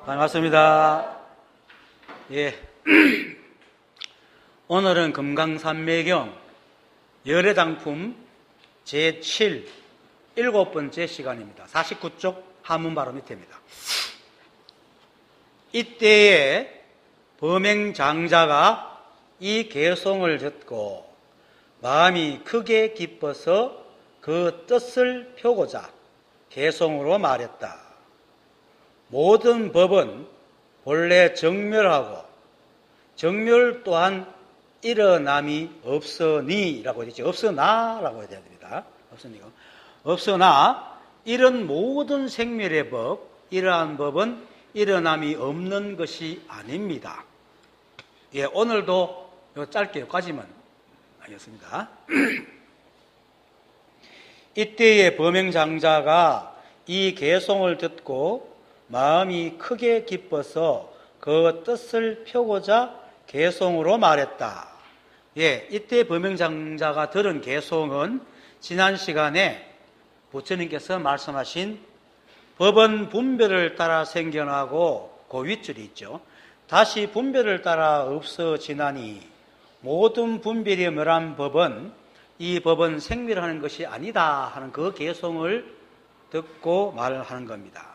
반갑습니다. 예. 오늘은 금강산매경 열애장품 제7 7번째 시간입니다. 49쪽 한문 바로 밑에입니다. 이때에 범행장자가 이 개송을 듣고 마음이 크게 기뻐서 그 뜻을 펴고자 개송으로 말했다. 모든 법은 본래 정멸하고 정멸 또한 일어남이 없으니라고 되죠. 없으나라고 해야 됩니다. 없으나 이런 모든 생멸의 법, 이러한 법은 일어남이 없는 것이 아닙니다. 예, 오늘도 짧게 여기까지만 하겠습니다. 이때의 범행장자가 이 개송을 듣고 마음이 크게 기뻐서 그 뜻을 펴고자 개송으로 말했다. 예, 이때 범행장자가 들은 개송은 지난 시간에 부처님께서 말씀하신 법은 분별을 따라 생겨나고 그 윗줄이 있죠. 다시 분별을 따라 없어지나니 모든 분별이 멸한 법은 이 법은 생멸하는 것이 아니다 하는 그 개송을 듣고 말하는 겁니다.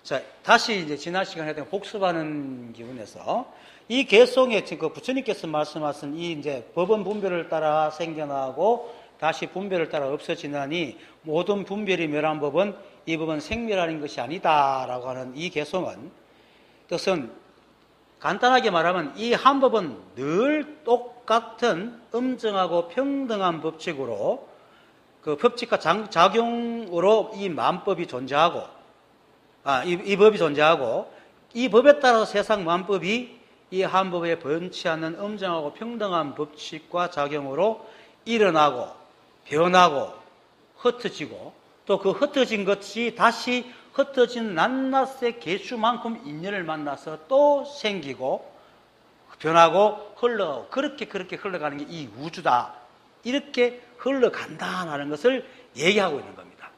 자, 다시 이제 지난 시간에 복습하는 기분에서 이 개송에 지금 부처님께서 말씀하신 이 이제 법은 분별을 따라 생겨나고 다시 분별을 따라 없어지나니 모든 분별이 멸한 법은 이 법은 생멸하는 것이 아니다라고 하는 이 개송은 뜻은 간단하게 말하면 이 한 법은 늘 똑같은 엄정하고 평등한 법칙으로 그 법칙과 작용으로 이 만법이 존재하고 이 법이 존재하고 이 법에 따라서 세상 만법이 이 한 법에 번치 않는 엄정하고 평등한 법칙과 작용으로 일어나고 변하고 흩어지고 또 그 흩어진 것이 다시 흩어진 낱낱의 개수만큼 인연을 만나서 또 생기고 변하고 그렇게 흘러가는 게 이 우주다. 이렇게 흘러간다는 것을 얘기하고 있는 겁니다.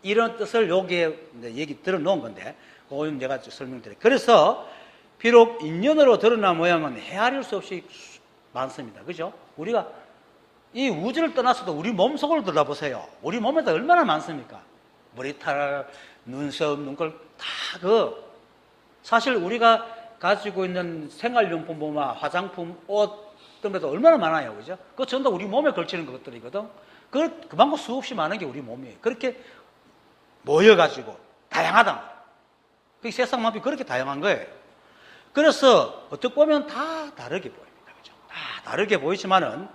이런 뜻을 여기에 얘기 들어놓은 건데 그건 내가 설명드릴게요. 그래서 비록 인연으로 드러난 모양은 헤아릴 수 없이 많습니다. 그죠? 우리가 이 우주를 떠나서도 우리 몸속을 들어보세요. 우리 몸에도 얼마나 많습니까? 머리털, 눈썹, 눈꼴 다 사실 우리가 가지고 있는 생활용품 보면 화장품, 옷 등에도 얼마나 많아요. 그죠? 그거 전부 다 우리 몸에 걸치는 것들이거든. 그만큼 수없이 많은 게 우리 몸이에요. 그렇게 모여가지고 다양하다. 그 세상 만법이 그렇게 다양한 거예요. 그래서 어떻게 보면 다 다르게 보입니다. 그죠? 다 다르게 보이지만은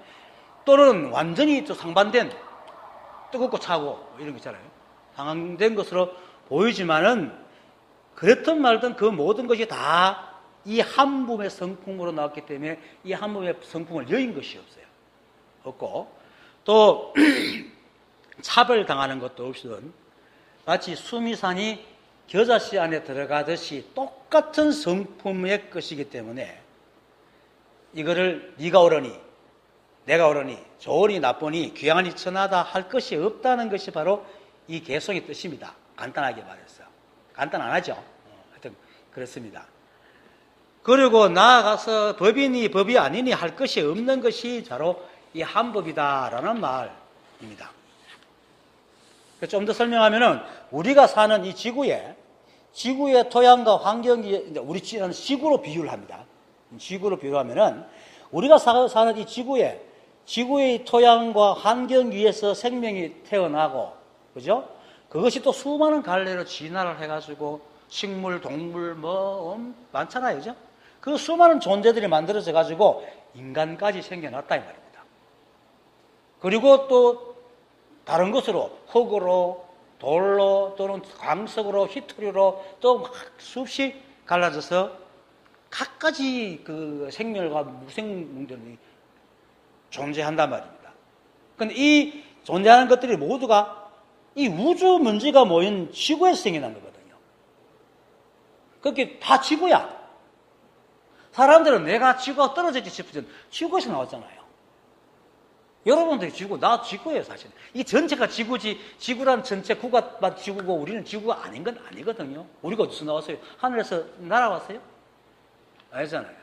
또는 완전히 또 상반된 뜨겁고 차고 이런 거 있잖아요. 상반된 것으로 보이지만은 그렇든 말든 그 모든 것이 다 이 한 몸의 성품으로 나왔기 때문에 이 한 몸의 성품을 여인 것이 없어요. 없고 또 차별당하는 것도 없이든 마치 수미산이 겨자씨 안에 들어가듯이 똑같은 성품의 것이기 때문에 이거를 네가 옳으니 내가 옳으니 좋으니 나쁘니 귀하니 천하다 할 것이 없다는 것이 바로 이 개송의 뜻입니다. 간단하게 말해서. 간단 안 하죠? 하여튼 그렇습니다. 그리고 나아가서 법이니 법이 아니니 할 것이 없는 것이 바로 이 한법이다라는 말입니다. 좀 더 설명하면은 우리가 사는 이 지구의 토양과 환경이 우리 지구로 비유를 합니다. 지구로 비유하면은 우리가 사는 이 지구의 토양과 환경 위에서 생명이 태어나고, 그죠? 그것이 또 수많은 갈래로 진화를 해가지고 식물, 동물 많잖아요, 그죠? 그 수많은 존재들이 만들어져 가지고 인간까지 생겨났다 이 말입니다. 그리고 또 다른 것으로 흙으로, 돌로, 또는 광석으로, 희토류로 또 막 수없이 갈라져서 각가지 그 생멸과 무생물들이 존재한단 말입니다. 근데 이 존재하는 것들이 모두가 이 우주 먼지가 모인 지구에서 생겨난 거거든요. 그게 다 지구야. 사람들은 내가 지구가 떨어졌지 싶으면 지구에서 나왔잖아요. 여러분들이 지구, 나 지구예요, 사실. 이 전체가 지구지, 지구란 전체 구가 지구고 우리는 지구가 아닌 건 아니거든요. 우리가 어디서 나왔어요? 하늘에서 날아왔어요? 아니잖아요.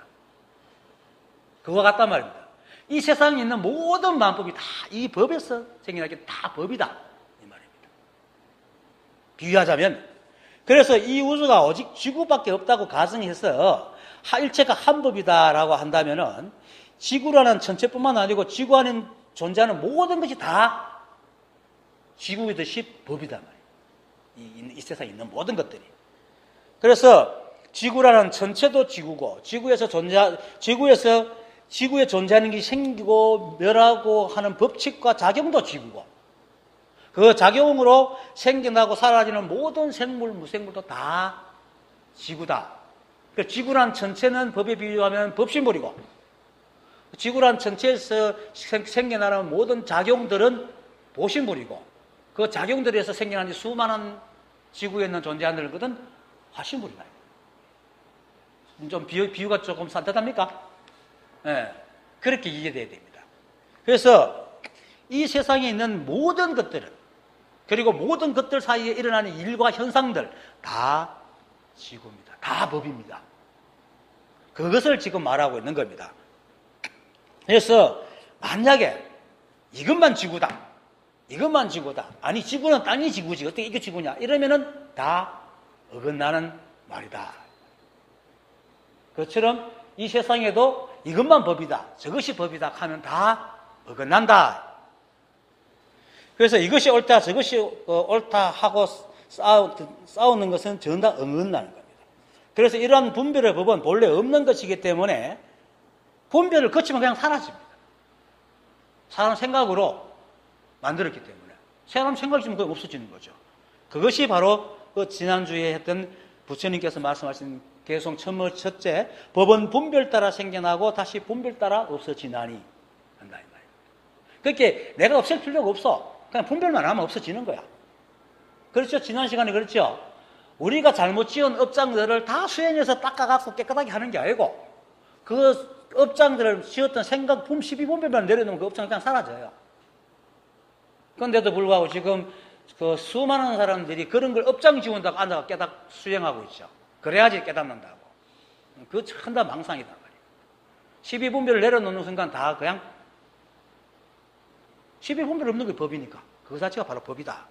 그와 같단 말입니다. 이 세상에 있는 모든 만법이 다 이 법에서 생겨나게 다 법이다. 이 말입니다. 비유하자면, 그래서 이 우주가 오직 지구밖에 없다고 가정해서 일체가 한 법이다라고 한다면은 지구라는 전체뿐만 아니고 지구 안에 존재하는 모든 것이 다 지구이듯이 법이단 말이에요. 이 세상에 있는 모든 것들이. 그래서 지구라는 전체도 지구고, 지구에 존재하는 게 생기고 멸하고 하는 법칙과 작용도 지구고, 그 작용으로 생겨나고 사라지는 모든 생물, 무생물도 다 지구다. 그러니까 지구란 전체는 법에 비유하면 법신물이고, 지구란 전체에서 생겨나는 모든 작용들은 보신물이고, 그 작용들에서 생겨나는 수많은 지구에 있는 존재하는 것은 화신물이다. 좀 비유가 조금 산뜻합니까? 네, 그렇게 이해돼야 됩니다. 그래서 이 세상에 있는 모든 것들은, 그리고 모든 것들 사이에 일어나는 일과 현상들 다 지구입니다. 다 법입니다. 그것을 지금 말하고 있는 겁니다. 그래서 만약에 이것만 지구다, 이것만 지구다, 아니 지구는 땅이 지구지 어떻게 이게 지구냐 이러면은 다 어긋나는 말이다. 그것처럼 이 세상에도 이것만 법이다, 저것이 법이다 하면 다 어긋난다. 그래서 이것이 옳다, 저것이 옳다 하고 싸우는 것은 전부 다 어긋나는 겁니다. 그래서 이러한 분별의 법은 본래 없는 것이기 때문에 분별을 거치면 그냥 사라집니다. 사람 생각으로 만들었기 때문에. 사람 생각이 좀 거의 없어지는 거죠. 그것이 바로 그 지난주에 했던 부처님께서 말씀하신 개송 첫째, 법은 분별 따라 생겨나고 다시 분별 따라 없어지나니 한다 이 말이에요. 그렇게 내가 없앨 필요가 없어. 그냥 분별만 하면 없어지는 거야. 그렇죠? 지난 시간에 그렇죠? 우리가 잘못 지은 업장들을 다 수행해서 닦아갖고 깨끗하게 하는 게 아니고, 그 업장들을 지었던 생각, 12분별만 내려놓으면 그 업장은 그냥 사라져요. 그런데도 불구하고 지금 그 수많은 사람들이 그런 걸 업장 지운다고 앉아서 깨닫 수행하고 있죠. 그래야지 깨닫는다고. 그거 참다 망상이다 말이에요. 12분별을 내려놓는 순간 다 그냥 12분별 없는 게 법이니까 그거 자체가 바로 법이다.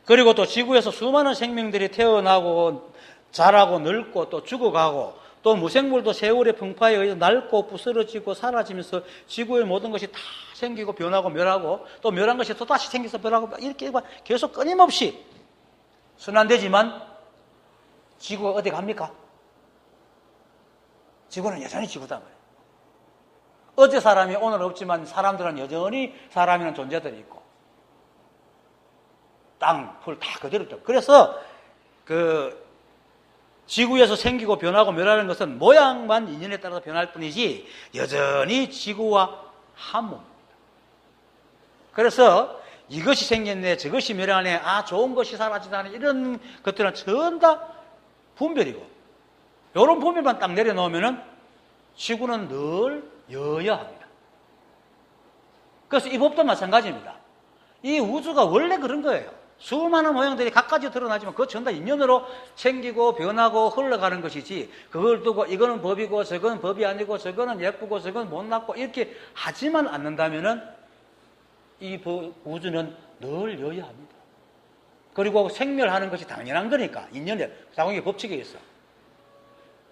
그리고 또 지구에서 수많은 생명들이 태어나고 자라고 늙고 또 죽어가고, 또 무생물도 세월의 풍파에 의해서 낡고 부스러지고 사라지면서 지구의 모든 것이 다 생기고 변하고 멸하고, 또 멸한 것이 또 다시 생겨서 멸하고, 이렇게 계속 끊임없이 순환되지만 지구가 어디 갑니까? 지구는 여전히 지구다 말이에요. 어제 사람이 오늘 없지만 사람들은 여전히 사람이라는 존재들이 있고, 땅, 풀 다 그대로 있죠. 그래서 그 지구에서 생기고 변하고 멸하는 것은 모양만 인연에 따라서 변할 뿐이지 여전히 지구와 한 몸입니다. 그래서 이것이 생겼네, 저것이 멸하네, 좋은 것이 사라지다네, 이런 것들은 전부 다 분별이고, 이런 분별만 딱 내려놓으면은 지구는 늘 여여합니다. 그래서 이 법도 마찬가지입니다. 이 우주가 원래 그런 거예요. 수많은 모양들이 각가지 드러나지만 그거 전부 다 인연으로 생기고 변하고 흘러가는 것이지, 그걸 두고 이거는 법이고 저거는 법이 아니고 저거는 예쁘고 저거는 못났고 이렇게 하지만 않는다면은 이 우주는 늘 여여합니다. 그리고 생멸하는 것이 당연한 거니까, 인연에 자궁의 법칙에 있어.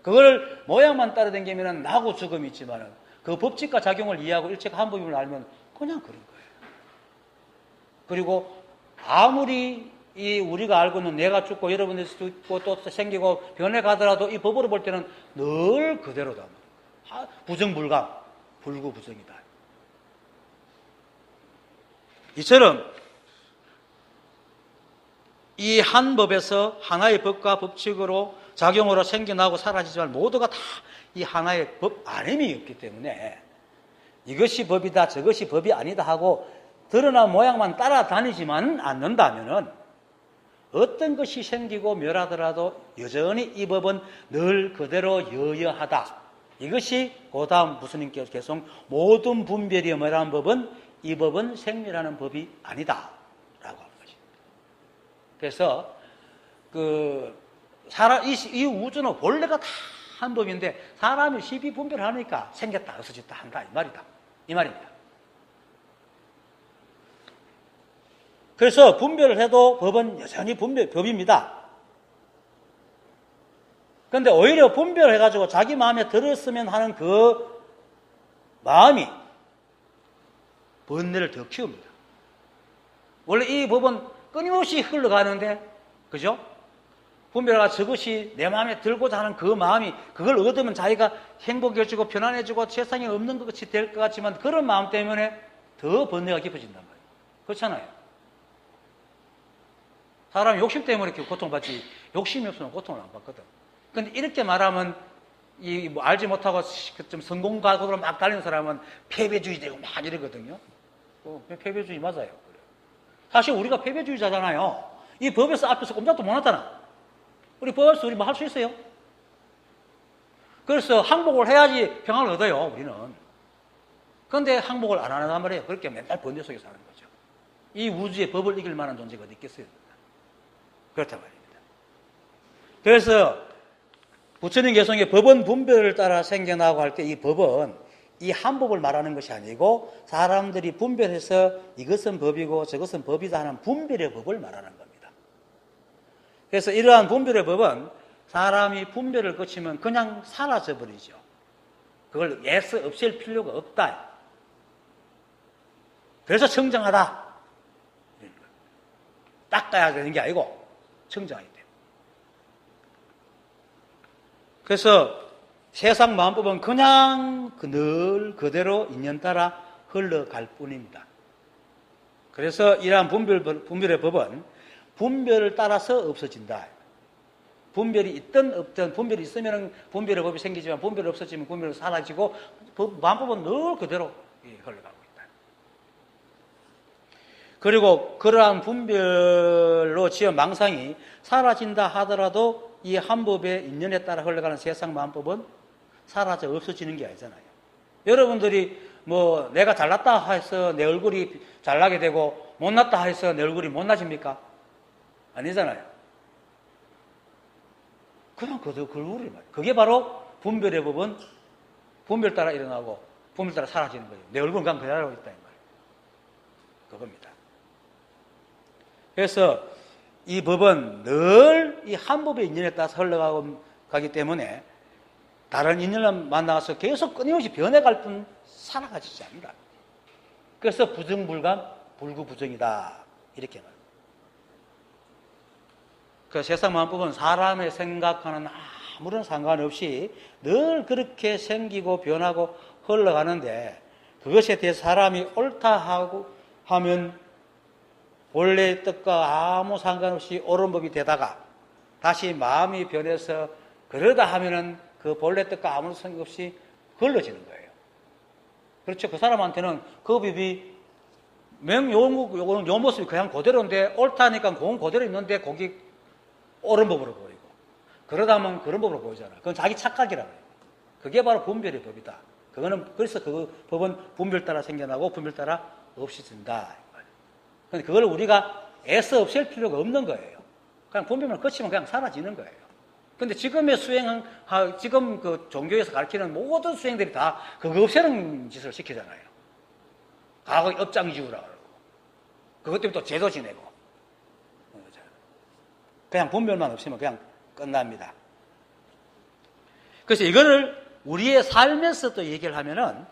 그걸 모양만 따라다니면은 나고 죽음이 있지만은 그 법칙과 작용을 이해하고 일체가 한 법임을 알면 그냥 그런 거예요. 그리고 아무리 우리가 알고 있는 내가 죽고 여러분들 죽고 또 생기고 변해가더라도 이 법으로 볼 때는 늘 그대로다. 부정불감, 불구부정이다. 이처럼 이 한 법에서 하나의 법과 법칙으로 작용으로 생겨나고 사라지지만 모두가 다 이 하나의 법 안임이 없기 때문에 이것이 법이다, 저것이 법이 아니다 하고 드러난 모양만 따라다니지만 않는다면은 어떤 것이 생기고 멸하더라도 여전히 이 법은 늘 그대로 여여하다. 이것이 그 다음 부처님께서 계속 모든 분별이 뭐라는 법은 이 법은 생멸하는 법이 아니다 라고 하는 것입니다. 그래서 이 우주는 본래가 다 한 법인데 사람이 시비 분별하니까 생겼다 없어졌다 한다 이 말입니다. 그래서 분별을 해도 법은 여전히 법입니다. 그런데 오히려 분별해가지고 자기 마음에 들었으면 하는 그 마음이 번뇌를 더 키웁니다. 원래 이 법은 끊임없이 흘러가는데, 그죠? 분별하가 저것이 내 마음에 들고자 하는 그 마음이, 그걸 얻으면 자기가 행복해지고 편안해지고 세상에 없는 것이 될 것 같지만 그런 마음 때문에 더 번뇌가 깊어진단 말이에요. 그렇잖아요. 사람이 욕심 때문에 이렇게 고통받지, 욕심이 없으면 고통을 안 받거든. 근데 이렇게 말하면, 뭐 알지 못하고 좀 성공각으로 막 달리는 사람은 패배주의 되고 막 이러거든요. 패배주의 맞아요. 사실 우리가 패배주의자잖아요. 이 법에서 앞에서 꼼짝도 못 하잖아. 우리 법에서 우리 뭐 할 수 있어요? 그래서 항복을 해야지 평안을 얻어요, 우리는. 그런데 항복을 안 하는 말이에요. 그렇게 맨날 번뇌 속에 사는 거죠. 이 우주의 법을 이길 만한 존재가 어디 있겠어요? 그렇단 말입니다. 그래서 부처님 개성의 법은 분별을 따라 생겨나고 할 때 이 법은 이 한 법을 말하는 것이 아니고 사람들이 분별해서 이것은 법이고 저것은 법이다 하는 분별의 법을 말하는 겁니다. 그래서 이러한 분별의 법은 사람이 분별을 거치면 그냥 사라져버리죠. 그걸 애써 없앨 필요가 없다. 그래서 청정하다. 닦아야 되는 게 아니고 청정하기 때문에. 그래서 세상 마음법은 그냥 늘 그대로 인연 따라 흘러갈 뿐입니다. 그래서 이러한 분별의 법은 분별을 따라서 없어진다. 분별이 있든 없든, 분별이 있으면 분별의 법이 생기지만 분별이 없어지면 분별이 사라지고 마음법은 늘 그대로 흘러가고 있다. 그리고 그러한 분별로 지은 망상이 사라진다 하더라도 이 한 법의 인연에 따라 흘러가는 세상 마음법은 사라져 없어지는 게 아니잖아요. 여러분들이 뭐 내가 잘났다 해서 내 얼굴이 잘나게 되고 못났다 해서 내 얼굴이 못나집니까? 아니잖아요. 그냥 그 얼굴이 말이에요. 그게 바로 분별의 법은 분별 따라 일어나고 분별 따라 사라지는 거예요. 내 얼굴은 그냥 그대로 있다 이 말이에요. 그겁니다. 그래서 이 법은 늘 이 한 법의 인연에 따라서 흘러가기 때문에 다른 인연을 만나서 계속 끊임없이 변해갈 뿐 살아가지지 않는다. 그래서 부정불감, 불구부정이다. 이렇게 말합니다. 그 세상 마음법은 사람의 생각하는 아무런 상관없이 늘 그렇게 생기고 변하고 흘러가는데 그것에 대해 사람이 옳다 하고 하면 본래의 뜻과 아무 상관없이 옳은 법이 되다가 다시 마음이 변해서 그러다 하면은 그 본래 뜻과 아무 상관없이 걸러지는 거예요. 그렇죠. 그 사람한테는 그 법이 요 모습이 그냥 그대로인데 옳다니까 그건 그대로 있는데 거기 옳은 법으로 보이고 그러다 하면 그런 법으로 보이잖아. 그건 자기 착각이라고 해요. 그게 바로 분별의 법이다. 그래서 그 법은 분별 따라 생겨나고 분별 따라 없어진다. 근데 그걸 우리가 애써 없앨 필요가 없는 거예요. 그냥 분별만 거치면 그냥 사라지는 거예요. 근데 지금의 지금 그 종교에서 가르치는 모든 수행들이 다 그거 없애는 짓을 시키잖아요. 과거의 업장지우라고 그러고. 그것 때문에 또 제도 지내고. 그냥 분별만 없으면 그냥 끝납니다. 그래서 이거를 우리의 삶에서 또 얘기를 하면은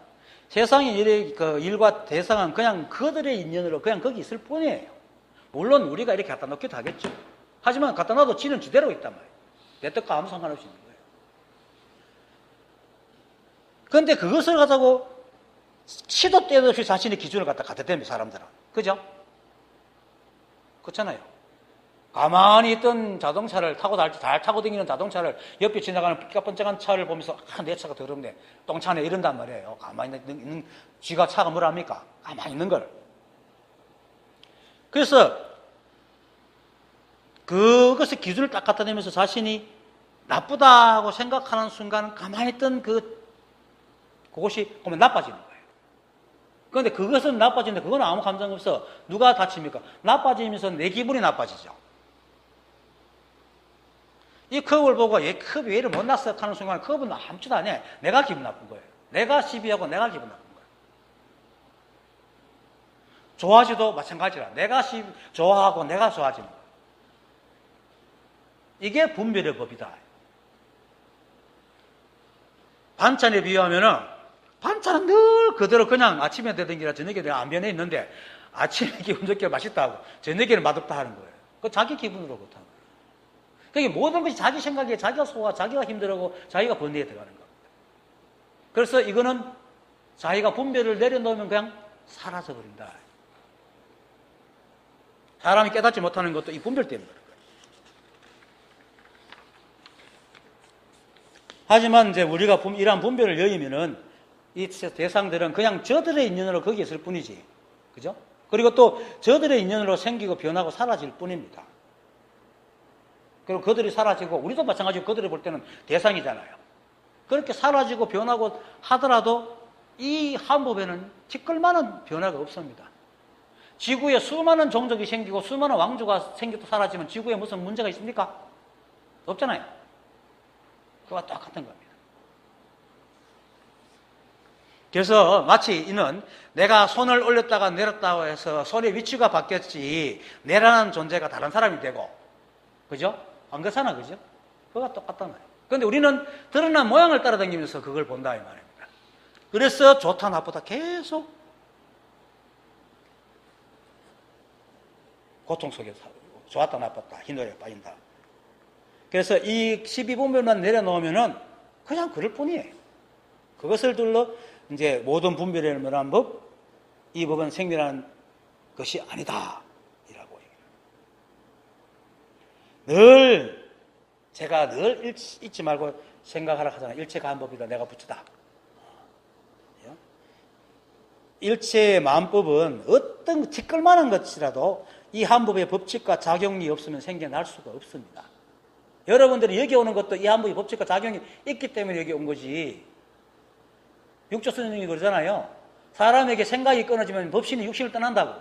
세상의 일과 대상은 그냥 그들의 인연으로 그냥 거기 있을 뿐이에요. 물론 우리가 이렇게 갖다 놓기도 하겠죠. 하지만 갖다 놔도 지는 지대로 있단 말이에요. 내 뜻과 아무 상관없이 있는 거예요. 그런데 그것을 가지고 시도 때도 없이 자신의 기준을 갖다 댑니다, 사람들은. 그죠? 그렇잖아요. 가만히 있던 자동차를 잘 타고 다니는 자동차를 옆에 지나가는 삐까뻔쩍한 차를 보면서 내 차가 더럽네, 똥차네 이런단 말이에요. 가만히 있는 쥐가 차가 뭘 합니까? 가만히 있는 걸. 그래서 그것의 기준을 딱 갖다 대면서 자신이 나쁘다고 생각하는 순간 가만히 있던 그 그것이 그러면 나빠지는 거예요. 그런데 그것은 나빠지는데 그건 아무 감정 없어. 누가 다칩니까? 나빠지면서 내 기분이 나빠지죠. 이 컵을 보고 얘 컵이 왜 이렇게 못났어 하는 순간 컵은 아무것도 안 해. 내가 기분 나쁜 거예요. 내가 시비하고 내가 기분 나쁜 거예요. 좋아하지도 마찬가지라. 내가 좋아하고 내가 좋아지는 거예요. 이게 분별의 법이다. 반찬에 비유하면은 반찬은 늘 그대로 그냥 아침에 되든기나 저녁에 내가 안 변해 있는데 아침에 기분 좋게 맛있다 하고 저녁에는 맛없다 하는 거예요. 그 자기 기분으로 그렇다는 거예요. 그게 모든 것이 자기 생각에 자기가 소화, 자기가 힘들고 자기가 번뇌에 들어가는 겁니다. 그래서 이거는 자기가 분별을 내려놓으면 그냥 사라져버린다. 사람이 깨닫지 못하는 것도 이 분별 때문에 그런 거예요. 하지만 이제 우리가 이러한 분별을 여의면은 이 대상들은 그냥 저들의 인연으로 거기에 있을 뿐이지. 그죠? 그리고 또 저들의 인연으로 생기고 변하고 사라질 뿐입니다. 그리고 그들이 사라지고 우리도 마찬가지로 그들이 볼 때는 대상이잖아요. 그렇게 사라지고 변하고 하더라도 이 한법에는 티끌만한 변화가 없습니다. 지구에 수많은 종족이 생기고 수많은 왕조가 생기고 사라지면 지구에 무슨 문제가 있습니까? 없잖아요. 그와 똑같은 겁니다. 그래서 마치 이는 내가 손을 올렸다가 내렸다고 해서 손의 위치가 바뀌었지 내라는 존재가 다른 사람이 되고 그죠? 안 그렇잖아, 그죠? 그거가 똑같단 말이에요. 그런데 우리는 드러난 모양을 따라다니면서 그걸 본다 이 말입니다. 그래서 좋다 나쁘다 계속 고통 속에 살고 좋았다 나빴다 흰노래에 빠진다. 그래서 이 12분별만 내려놓으면은 그냥 그럴 뿐이에요. 그것을 둘러 이제 모든 분별을 말하는 법, 이 법은 생멸하는 것이 아니다. 이라고 얘기해요. 제가 늘 잊지 말고 생각하라 하잖아요. 일체가 한 법이다. 내가 부처다. 일체의 마음법은 어떤 티끌만한 것이라도 이 한 법의 법칙과 작용이 없으면 생겨날 수가 없습니다. 여러분들이 여기 오는 것도 이 한 법의 법칙과 작용이 있기 때문에 여기 온 거지. 육조 스님이 그러잖아요. 사람에게 생각이 끊어지면 법신이 육신을 떠난다고.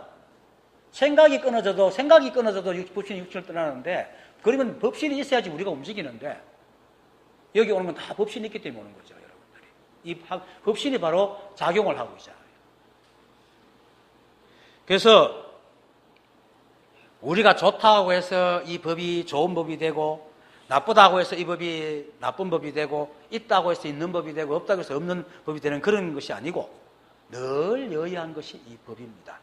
생각이 끊어져도 법신이 육신을 떠나는데 그러면 법신이 있어야지 우리가 움직이는데 여기 오는 건 다 법신이 있기 때문에 오는 거죠. 여러분들이. 이 법신이 바로 작용을 하고 있잖아요. 그래서 우리가 좋다고 해서 이 법이 좋은 법이 되고 나쁘다고 해서 이 법이 나쁜 법이 되고 있다고 해서 있는 법이 되고 없다고 해서 없는 법이 되는 그런 것이 아니고 늘 여의한 것이 이 법입니다.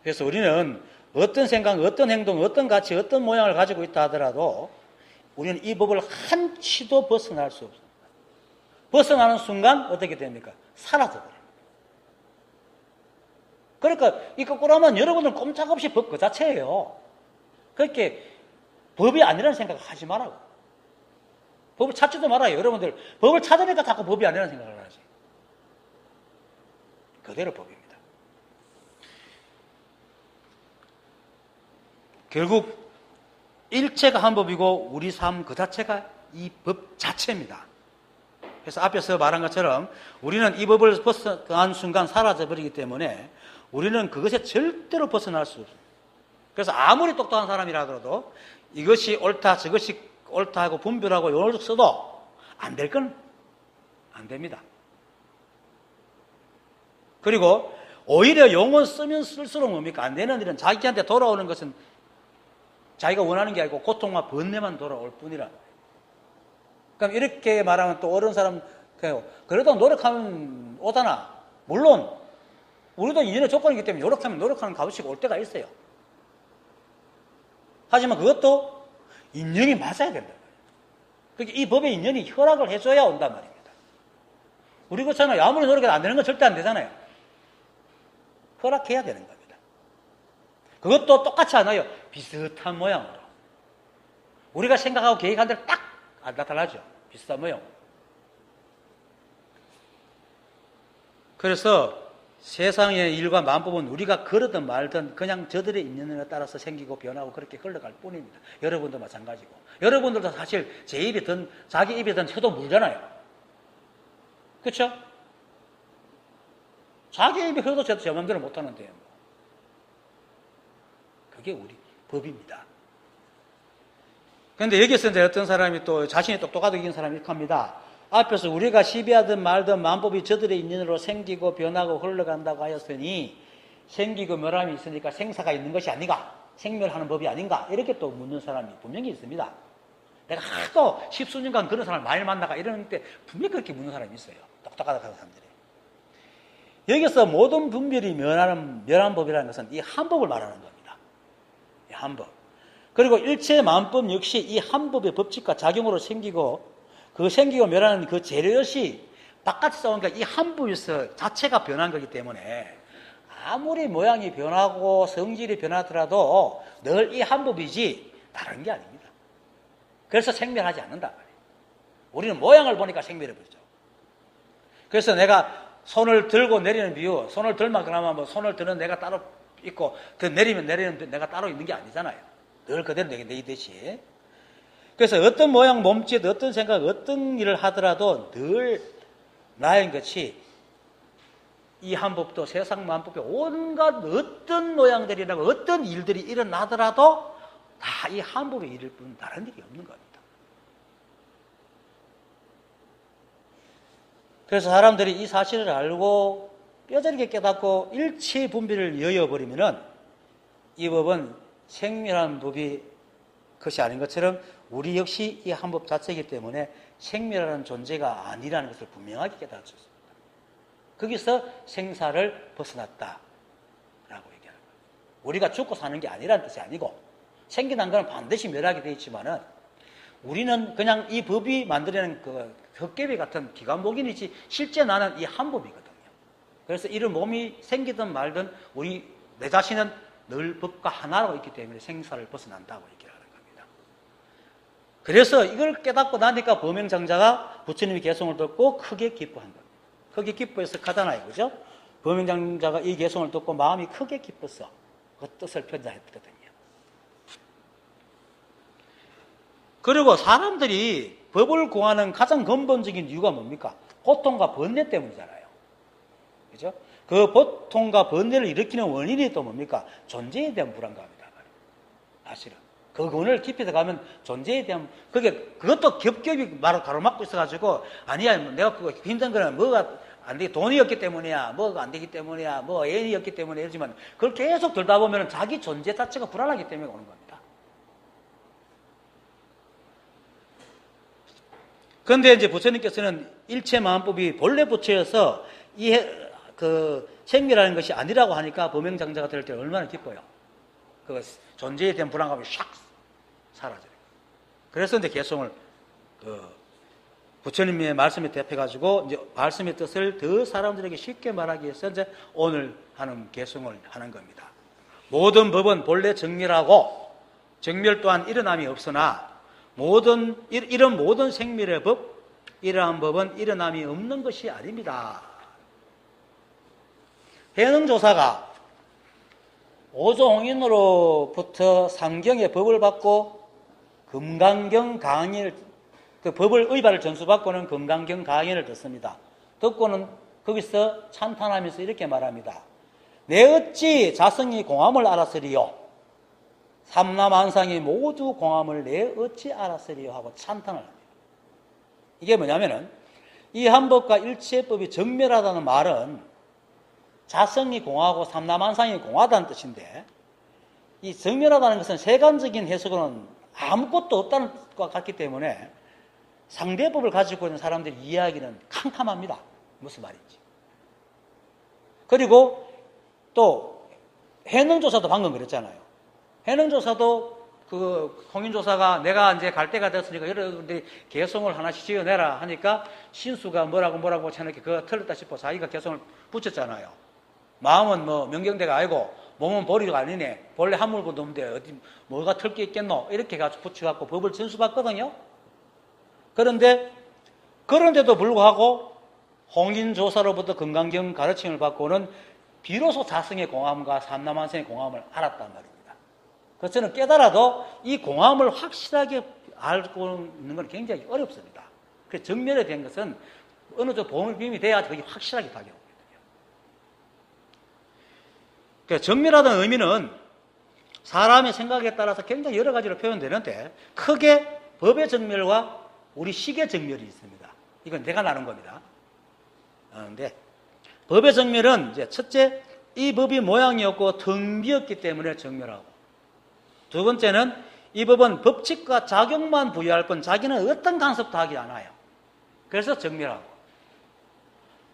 그래서 우리는 어떤 생각, 어떤 행동, 어떤 가치, 어떤 모양을 가지고 있다 하더라도 우리는 이 법을 한치도 벗어날 수 없습니다. 벗어나는 순간 어떻게 됩니까? 사라져버립니다. 그러니까 이 거꾸로 하면 여러분들 꼼짝없이 법 그 자체예요. 그렇게 법이 아니라는 생각을 하지 말라고. 법을 찾지도 말아요. 여러분들 법을 찾으니까 자꾸 법이 아니라는 생각을 하지. 그대로 법입니다. 결국 일체가 한 법이고 우리 삶 그 자체가 이 법 자체입니다. 그래서 앞에서 말한 것처럼 우리는 이 법을 벗어난 순간 사라져버리기 때문에 우리는 그것에 절대로 벗어날 수 없습니다. 그래서 아무리 똑똑한 사람이라 하더라도 이것이 옳다 저것이 옳다 하고 분별하고 용어를 써도 안 될 건 안 됩니다. 그리고 오히려 용어 쓰면 쓸수록 뭡니까? 안 되는 일은 자기한테 돌아오는 것은 자기가 원하는 게 아니고 고통과 번뇌만 돌아올 뿐이라. 그럼 이렇게 말하면 또 어려운 사람 그래도 노력하면 오다나. 물론 우리도 인연의 조건이기 때문에 노력하면 노력하는 값이 올 때가 있어요. 하지만 그것도 인연이 맞아야 된다. 그러니까 이 법의 인연이 허락을 해줘야 온단 말입니다. 우리 그렇잖아요. 아무리 노력해도 안 되는 건 절대 안 되잖아요. 허락해야 되는 겁니다. 그것도 똑같지 않아요. 비슷한 모양으로. 우리가 생각하고 계획한 대로 딱 나타나죠. 비슷한 모양. 그래서 세상의 일과 마음법은 우리가 그러든 말든 그냥 저들의 인연에 따라서 생기고 변하고 그렇게 흘러갈 뿐입니다. 여러분도 마찬가지고. 여러분들도 사실 제 입에 든 자기 입에 든 혀도 물잖아요. 그렇죠? 자기 입에 흘러도 제 마음대로 못하는데요. 그게 우리 법입니다. 그런데 여기서 이제 어떤 사람이 또 자신이 똑똑하다고 이긴 사람이 이렇게 합니다. 앞에서 우리가 시비하든 말든 만법이 저들의 인연으로 생기고 변하고 흘러간다고 하였으니 생기고 멸함이 있으니까 생사가 있는 것이 아닌가? 생멸하는 법이 아닌가? 이렇게 또 묻는 사람이 분명히 있습니다. 내가 하도 십수년간 그런 사람을 많이 만나가 이러는데 분명히 그렇게 묻는 사람이 있어요. 똑똑하다고 하는 사람들이. 여기서 모든 분별이 멸한 법이라는 것은 이 한 법을 말하는 겁니다. 이 한 법. 그리고 일체 만법 역시 이 한 법의 법칙과 작용으로 생기고 그 생기고 멸하는 그 재료시 바깥에서 오니까 이 한 법에서 자체가 변한 거기 때문에 아무리 모양이 변하고 성질이 변하더라도 늘 이 한 법이지 다른 게 아닙니다. 그래서 생멸하지 않는다 말이에요. 우리는 모양을 보니까 생멸해 버리죠. 그래서 내가 손을 들고 내리는 비유, 손을 들면 그나마 뭐 손을 드는 내가 따로 있고 더 내리면 내가 따로 있는 게 아니잖아요. 늘 그대로 내리듯이. 그래서 어떤 모양 몸짓, 어떤 생각, 어떤 일을 하더라도 늘 나인 것이 이 한 법도 세상 만법에 온갖 어떤 모양들이라고 어떤 일들이 일어나더라도 다 이 한 법의 일일 뿐 다른 일이 없는 겁니다. 그래서 사람들이 이 사실을 알고 뼈저리게 깨닫고 일체 분별을 여여버리면은 이 법은 생멸한 법이 것이 아닌 것처럼 우리 역시 이 한 법 자체이기 때문에 생멸하는 존재가 아니라는 것을 분명하게 깨달을 수 있습니다. 거기서 생사를 벗어났다라고 얘기하는 거예요. 우리가 죽고 사는 게 아니라는 뜻이 아니고 생겨난 것은 반드시 멸하게 되어 있지만은 우리는 그냥 이 법이 만들어낸 그 헛개비 같은 기관복인이지 실제 나는 이 한 법이거든요. 그래서 이런 몸이 생기든 말든 내 자신은 늘 법과 하나로 있기 때문에 생사를 벗어난다고 얘기하는 겁니다. 그래서 이걸 깨닫고 나니까 범행장자가 부처님의 개송을 듣고 크게 기뻐한 겁니다. 크게 기뻐해서 가잖아요. 그죠? 범행장자가 이 개송을 듣고 마음이 크게 기뻤어. 그 뜻을 편자했거든요. 그리고 사람들이 법을 구하는 가장 근본적인 이유가 뭡니까? 고통과 번뇌 때문이잖아요. 그죠? 그 고통과 번뇌를 일으키는 원인이 또 뭡니까? 존재에 대한 불안감이다. 사실은. 그 근원을 깊이 들어가면 존재에 대한, 그것도 겹겹이 가로막고 있어가지고, 아니야, 내가 그거 힘든 거는 뭐가 안 되기, 돈이 없기 때문이야, 뭐가 안 되기 때문이야, 뭐 애인이 없기 때문에 이러지만, 그걸 계속 들다 보면 자기 존재 자체가 불안하기 때문에 오는 겁니다. 그런데 이제 부처님께서는 일체만법이 본래 부처여서 생멸하는 것이 아니라고 하니까 범행장자가 될 때 얼마나 기뻐요. 그 존재에 대한 불안감이 샥 사라져요. 그래서 이제 개송을 부처님의 말씀에 대표해가지고 이제 말씀의 뜻을 더 사람들에게 쉽게 말하기 위해서 이제 오늘 하는 개송을 하는 겁니다. 모든 법은 본래 정멸하고 정멸 또한 일어남이 없으나 이런 모든 생멸의 법, 이러한 법은 일어남이 없는 것이 아닙니다. 해능조사가 오조홍인으로부터 상경의 법을 받고 금강경 강의를, 그 법을 의발을 전수받고는 금강경 강의를 듣습니다. 듣고는 거기서 찬탄하면서 이렇게 말합니다. 내 어찌 자성이 공함을 알았으리요? 삼라만상이 모두 공함을 내 어찌 알았으리요? 하고 찬탄을 합니다. 이게 뭐냐면은 이 한법과 일체법이 정멸하다는 말은 자성이 공하고 삼라만상이 공하다는 뜻인데, 이 정멸하다는 것은 세간적인 해석으로는 아무것도 없다는 것과 같기 때문에 상대법을 가지고 있는 사람들의 이야기는 캄캄합니다. 무슨 말인지. 그리고 또 해능조사도 방금 그랬잖아요. 해능조사도 홍인조사가 내가 이제 갈 때가 됐으니까 여러분들이 개송을 하나씩 지어내라 하니까 신수가 뭐라고 해놓게 그거 틀렸다 싶어 자기가 개송을 붙였잖아요. 마음은 뭐 명경대가 아니고 몸은 보리가 아니네. 본래 한물고도 없는데 어디 뭐가 틀 게 있겠노? 이렇게 가지고 붙여갖고 법을 전수받거든요. 그런데도 불구하고 홍인조사로부터 금강경 가르침을 받고는 비로소 자성의 공함과 삼라만상의 공함을 알았단 말입니다. 그래서 저는 깨달아도 이 공함을 확실하게 알고 있는 건 굉장히 어렵습니다. 그래서 정멸에 대한 것은 어느 정도 보험이 돼야 그게 확실하게 작용하거든요. 그러니까 정밀하다는 의미는 사람의 생각에 따라서 굉장히 여러 가지로 표현되는데 크게 법의 정밀과 우리 식의 정밀이 있습니다. 이건 내가 나눈 겁니다. 그런데 법의 정밀은 이제 첫째, 이 법이 모양이 없고 텅 비었기 때문에 정밀하고, 두 번째는 이 법은 법칙과 작용만 부여할 뿐 자기는 어떤 간섭도 하지 않아요. 그래서 정밀하고,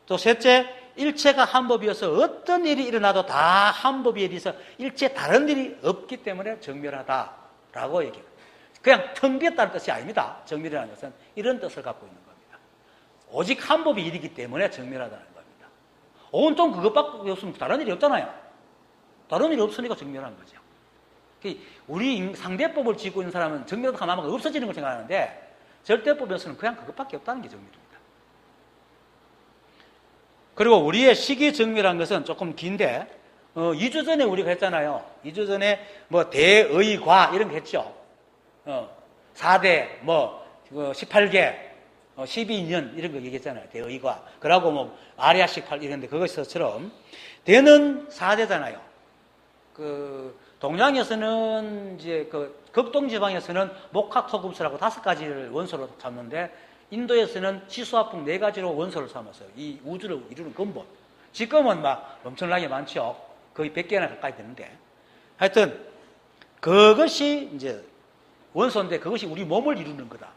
또 셋째, 일체가 한 법이어서 어떤 일이 일어나도 다 한 법에 의해서 일체 다른 일이 없기 때문에 정밀하다라고 얘기해요. 그냥 텅 비었다는 뜻이 아닙니다. 정밀이라는 것은 이런 뜻을 갖고 있는 겁니다. 오직 한 법이 일이기 때문에 정밀하다는 겁니다. 온통 그것밖에 없으면 다른 일이 없잖아요. 다른 일이 없으니까 정밀한 거죠. 우리 상대법을 쥐고 있는 사람은 정밀하다 하면 없어지는 걸 생각하는데 절대법에서는 그냥 그것밖에 없다는 게 정밀입니다. 그리고 우리의 식이 정밀한 것은 조금 긴데 2주 전에 우리가 했잖아요. 2주 전에 뭐 대의과 이런 거 했죠. 4대, 18개, 12년 이런 거 얘기했잖아요. 대의과. 그러고 뭐 아리아식 팔 이런데 그것처럼 대는 4대잖아요. 동양에서는 이제 극동지방에서는 목학토금수라고 5가지를 원소로 잡는데 인도에서는 지수화풍 4가지로 원소를 삼았어요. 이 우주를 이루는 근본. 지금은 막 엄청나게 많죠. 거의 100개나 가까이 되는데. 하여튼 그것이 이제 원소인데 그것이 우리 몸을 이루는 거다.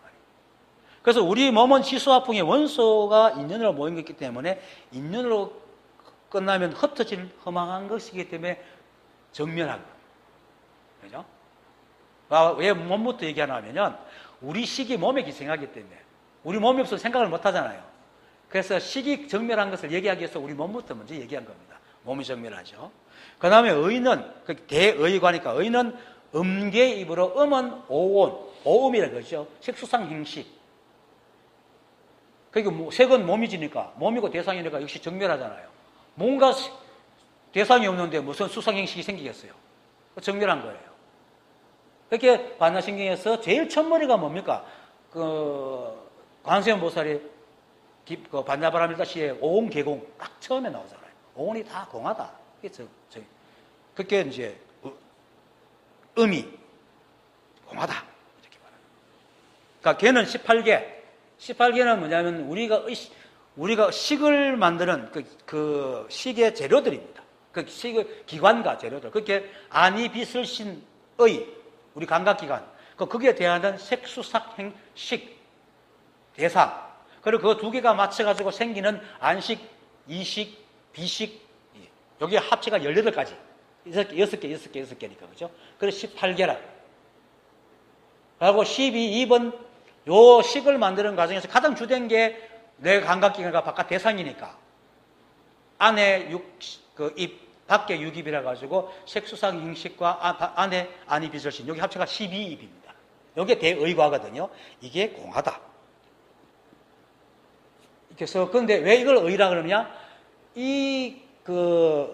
그래서 우리 몸은 지수화풍의 원소가 인연으로 모인 것이기 때문에 인연으로 끝나면 흩어질 허망한 것이기 때문에 정밀한 거예요. 그죠? 왜 몸부터 얘기하냐면 우리 식이 몸에 기생하기 때문에 우리 몸이 없어서 생각을 못 하잖아요. 그래서 식이 정밀한 것을 얘기하기 위해서 우리 몸부터 먼저 얘기한 겁니다. 몸이 정밀하죠. 그 다음에 의는, 대의과니까 의는 음계의 입으로 음은 오온, 오음이라는 거죠. 색수상 행식. 그러니까 색은 몸이지니까 몸이고 대상이니까 역시 정밀하잖아요. 뭔가 대상이 없는데 무슨 수상 행식이 생기겠어요. 정밀한 거예요. 그렇게 반야신경에서 제일 첫머리가 뭡니까? 관세음보살이 반야바라밀다시의 오온계공 딱 처음에 나오잖아요. 오온이 다 공하다. 그게 이제 음이 공하다 이렇게 말합니다. 그러니까 걔는 18개. 18개는 뭐냐면 우리가 식을 만드는 그 식의 재료들입니다. 그 식의 기관과 재료들. 그게 안이 빛을 신 의, 우리 감각기관. 거기에 대하는 색수삭 행식 대상. 그리고 그 두 개가 맞춰가지고 생기는 안식, 이식, 비식. 여기 합체가 18가지. 6개니까, 그죠? 그래서 18개라. 그리고 2번, 요 식을 만드는 과정에서 가장 주된 게 내 감각기관과 바깥 대상이니까. 안에 입, 밖에 육입이라 가지고 색수상 ing식과 안에 안이 비설신. 여기 합체가 12입입니다. 이게 대의과거든요. 이게 공하다. 그래서, 그런데 왜 이걸 의라 그러냐?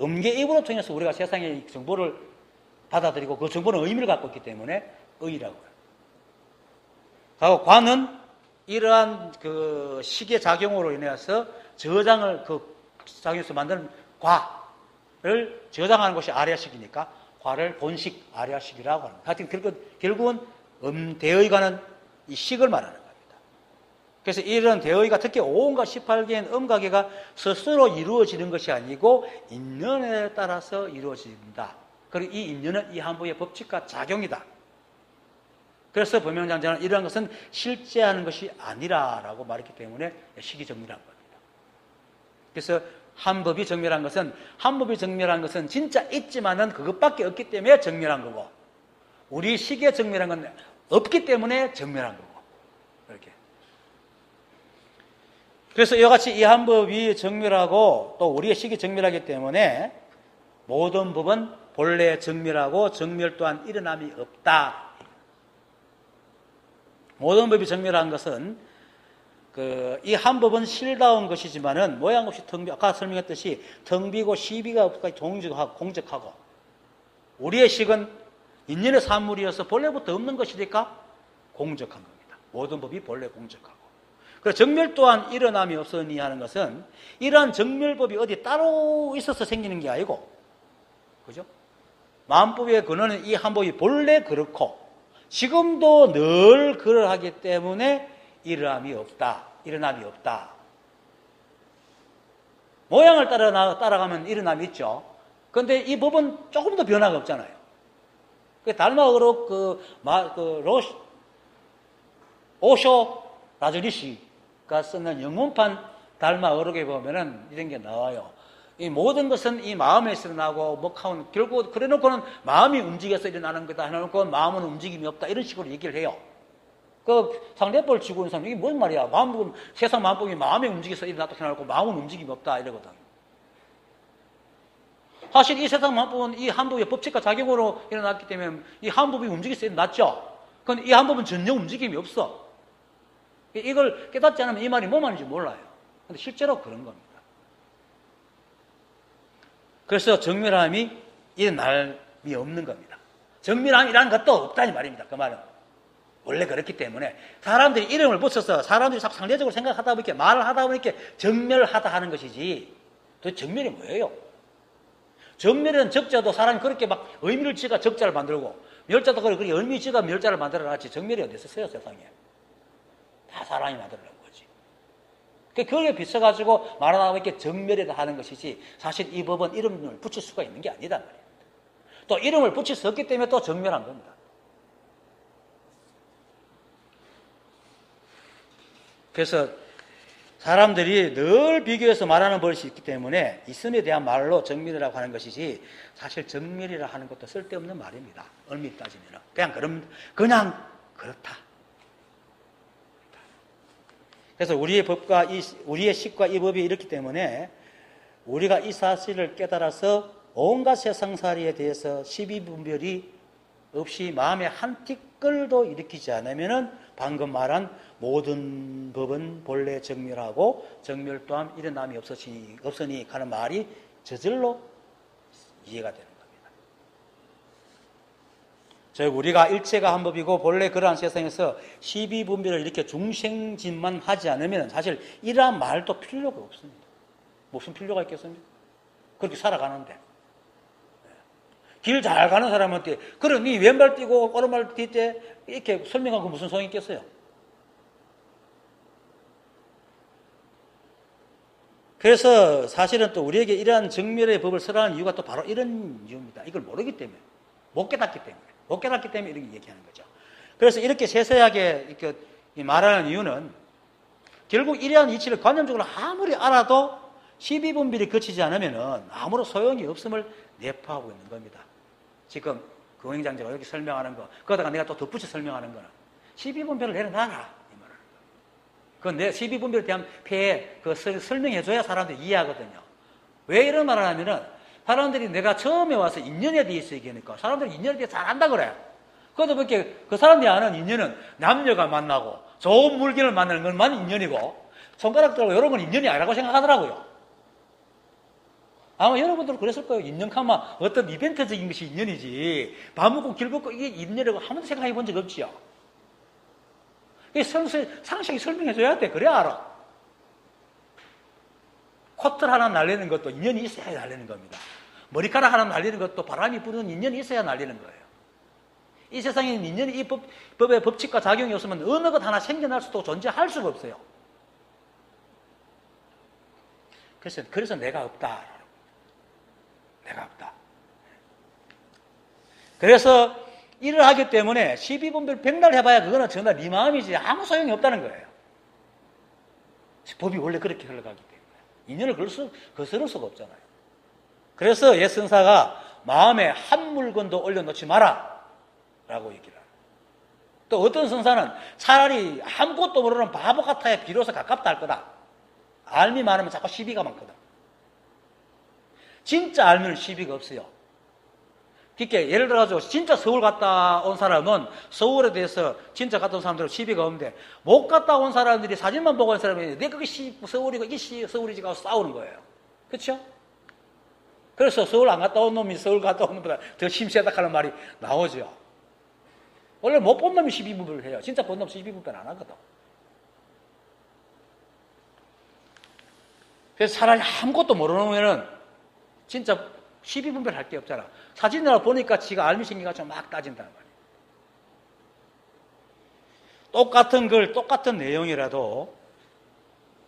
음계 입으로 통해서 우리가 세상의 정보를 받아들이고 그 정보는 의미를 갖고 있기 때문에 의라고 해요. 그리고 과는 이러한 식의 작용으로 인해서 저장을 작용해서 만드는 과를 저장하는 것이 아리아식이니까 과를 본식 아리아식이라고 합니다. 하여튼 결국은 대의과는 이 식을 말하는 겁니다. 그래서 이런 대의가 특히 5음과 18개의 음가계가 스스로 이루어지는 것이 아니고 인연에 따라서 이루어진다. 그리고 이 인연은 이 한부의 법칙과 작용이다. 그래서 법명장자는 이러한 것은 실제하는 것이 아니라라고 말했기 때문에 식이 정밀한 겁니다. 그래서 한법이 정밀한 것은 진짜 있지만은 그것밖에 없기 때문에 정밀한 거고, 우리 식의 정밀한 건 없기 때문에 정밀한 거고, 이렇게. 그래서 이와 같이 이 한법이 정밀하고 또 우리의 식이 정밀하기 때문에 모든 법은 본래 정밀하고 정밀 또한 일어남이 없다. 모든 법이 정밀한 것은 이 한법은 실다운 것이지만은 모양 없이 아까 설명했듯이 텅 비고 시비가 없까지 공적하고 우리의 식은 인연의 산물이어서 본래부터 없는 것이니까 공적한 겁니다. 모든 법이 본래 공적하고. 그래서 정멸 또한 일어남이 없으니 하는 것은 이러한 정멸법이 어디 따로 있어서 생기는 게 아니고, 그죠? 마음법의 근원은 이 한법이 본래 그렇고 지금도 늘 그러하기 때문에 일어남이 없다. 일어남이 없다. 모양을 따라가면 일어남이 있죠. 그런데 이 법은 조금 더 변화가 없잖아요. 달마의록 오쇼 라저리시가 쓰는 영문판 달마의록에 보면은 이런 게 나와요. 이 모든 것은 이 마음에서 일어나고, 결국 그래 놓고는 마음이 움직여서 일어나는 거다 해놓고 마음은 움직임이 없다. 이런 식으로 얘기를 해요. 상대법을 쥐고 있는 사람, 이게 무슨 말이야? 세상 마음법이 마음에 움직여서 일어났다 해놓고 마음은 움직임이 없다. 이러거든. 사실 이 세상 마음법은 이 한법의 법칙과 작용으로 일어났기 때문에 이 한법이 움직여서 일어났죠. 그런데 이 한법은 전혀 움직임이 없어. 이걸 깨닫지 않으면 이 말이 뭐 말인지 몰라요. 근데 실제로 그런 겁니다. 그래서 정멸함이 일어남이 없는 겁니다. 정멸함이라는 것도 없다는 말입니다. 그 말은. 원래 그렇기 때문에 사람들이 이름을 붙여서 사람들이 자꾸 상대적으로 생각하다 보니까 말을 하다 보니까 정멸하다 하는 것이지, 도대체 정멸이 뭐예요? 정멸은 적자도 사람이 그렇게 막 의미를 지가 적자를 만들고, 멸자도 그렇게 의미 지가 멸자를 만들어놨지, 정멸이 어디 있었어요, 세상에? 다 사람이 만들어놓은 거지. 그게 비춰가지고 말하다 보니까 정멸이다 하는 것이지, 사실 이 법은 이름을 붙일 수가 있는 게 아니다 말이에요. 또 이름을 붙일 수 없기 때문에 또 정멸한 겁니다. 그래서 사람들이 늘 비교해서 말하는 버릇이 있기 때문에 있음에 대한 말로 정멸이라고 하는 것이지, 사실 정멸이라 하는 것도 쓸데없는 말입니다. 얼핏 따지면 그냥 그렇다. 그래서 우리의 법과 우리의 식과 이 법이 이렇기 때문에 우리가 이 사실을 깨달아서 온갖 세상살이에 대해서 시비분별이 없이 마음에 한 티끌도 일으키지 않으면은 방금 말한 모든 법은 본래 정멸하고 정멸 또한 일어남이 없으니 하는 말이 저절로 이해가 되는 겁니다. 즉 우리가 일체가 한 법이고 본래 그러한 세상에서 시비분별을 이렇게 중생진만 하지 않으면 사실 이러한 말도 필요가 없습니다. 무슨 필요가 있겠습니까? 그렇게 살아가는데. 길 잘 가는 사람한테 그래 니 왼발 뛰고 오른발 뛸 때 이렇게 설명하고 무슨 소용이 있겠어요? 그래서 사실은 또 우리에게 이러한 정멸의 법을 설하는 이유가 또 바로 이런 이유입니다. 이걸 모르기 때문에, 못 깨닫기 때문에 이렇게 얘기하는 거죠. 그래서 이렇게 세세하게 이렇게 말하는 이유는 결국 이러한 이치를 관념적으로 아무리 알아도 시비분별이 거치지 않으면 아무런 소용이 없음을 내포하고 있는 겁니다. 지금 공행장제가 이렇게 설명하는 거, 그러다가 내가 또 덧붙여 설명하는 거는 시비분별을 내려놔라 이 말을. 그건 내 시비분별에 대한 폐해 설명해줘야 사람들이 이해하거든요. 왜 이런 말을 하면은 사람들이 내가 처음에 와서 인연에 대해서 얘기하니까 사람들이 인연에 대해서 잘 안다 그래. 그러다 보니까 그 사람들이 아는 인연은 남녀가 만나고 좋은 물건을 만나는 것만 인연이고 손가락 들고 이런 건 인연이 아니라고 생각하더라고요. 아마 여러분들은 그랬을 거예요. 인연카마 어떤 이벤트적인 것이 인연이지 밥 먹고 길 걷고 이게 인연이라고 한 번도 생각해 본 적 없지요. 상식이 설명해줘야 돼. 그래야 알아. 코트를 하나 날리는 것도 인연이 있어야 날리는 겁니다. 머리카락 하나 날리는 것도 바람이 부는 인연이 있어야 날리는 거예요. 이 세상에는 인연이 이 법의 법칙과 작용이 없으면 어느 것 하나 생겨날 수도 존재할 수가 없어요. 그래서 내가 없다. 내가 없다. 그래서 일을 하기 때문에 시비분별 백날 해봐야 그거는 전부 네 마음이지 아무 소용이 없다는 거예요. 법이 원래 그렇게 흘러가기 때문에 인연을 거스를 수가 없잖아요. 그래서 옛 선사가 마음에 한 물건도 올려놓지 마라 라고 얘기를 해요. 또 어떤 선사는 차라리 아무것도 모르는 바보 같아야 비로소 가깝다 할 거다. 알미 많으면 자꾸 시비가 많거든. 진짜 알면 시비가 없어요. 그러니까 예를 들어가지고 진짜 서울 갔다 온 사람은 서울에 대해서 진짜 갔다 온 사람들은 시비가 없는데 못 갔다 온 사람들이 사진만 보고 온 사람이 내 그게 서울이고 이게 서울이지 가서 싸우는 거예요. 그렇죠? 그래서 서울 안 갔다 온 놈이 서울 갔다 온 놈보다 더 심시하다 하는 말이 나오죠. 원래 못 본 놈이 시비분별을 해요. 진짜 본 놈 시비분별 안 하거든. 그래서 차라리 아무것도 모르면은 진짜 시비분별 할 게 없잖아. 사진을 보니까 지가 알미 생겨가지고 막 따진단 말이야. 똑같은 글, 똑같은 내용이라도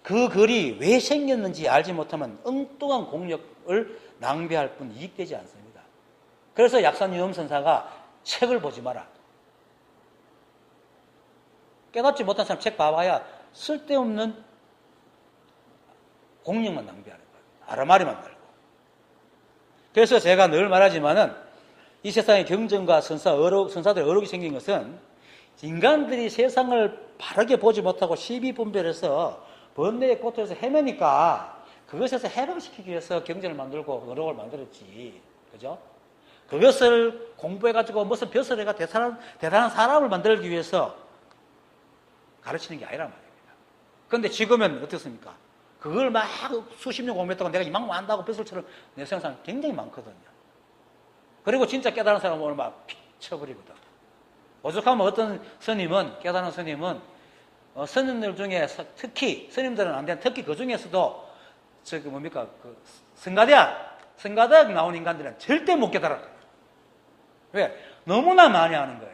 그 글이 왜 생겼는지 알지 못하면 엉뚱한 공력을 낭비할 뿐 이익되지 않습니다. 그래서 약산 유엄선사가 책을 보지 마라. 깨닫지 못한 사람 책 봐봐야 쓸데없는 공력만 낭비하는 거예요. 아르마리만 말고. 그래서 제가 늘 말하지만은 이 세상의 경전과 선사들의 어록이 생긴 것은 인간들이 세상을 바르게 보지 못하고 시비분별해서 번뇌의 고통에서 헤매니까 그것에서 해방시키기 위해서 경전을 만들고 어록을 만들었지. 그죠? 그것을 공부해가지고 무슨 벼슬애가 대단한 사람을 만들기 위해서 가르치는 게 아니란 말입니다. 그런데 지금은 어떻습니까? 그걸 막 수십 년 공부했다고 내가 이만큼 안다고 벼슬처럼 내세우는 사람 굉장히 많거든요. 그리고 진짜 깨달은 사람은 오늘 막 피쳐버리거든. 오죽하면 어떤 스님은, 깨달은 스님은 스님들 중에 특히, 스님들은 안 되는 특히 그 중에서도 성가대학 나온 인간들은 절대 못 깨달아. 왜? 너무나 많이 하는 거예요.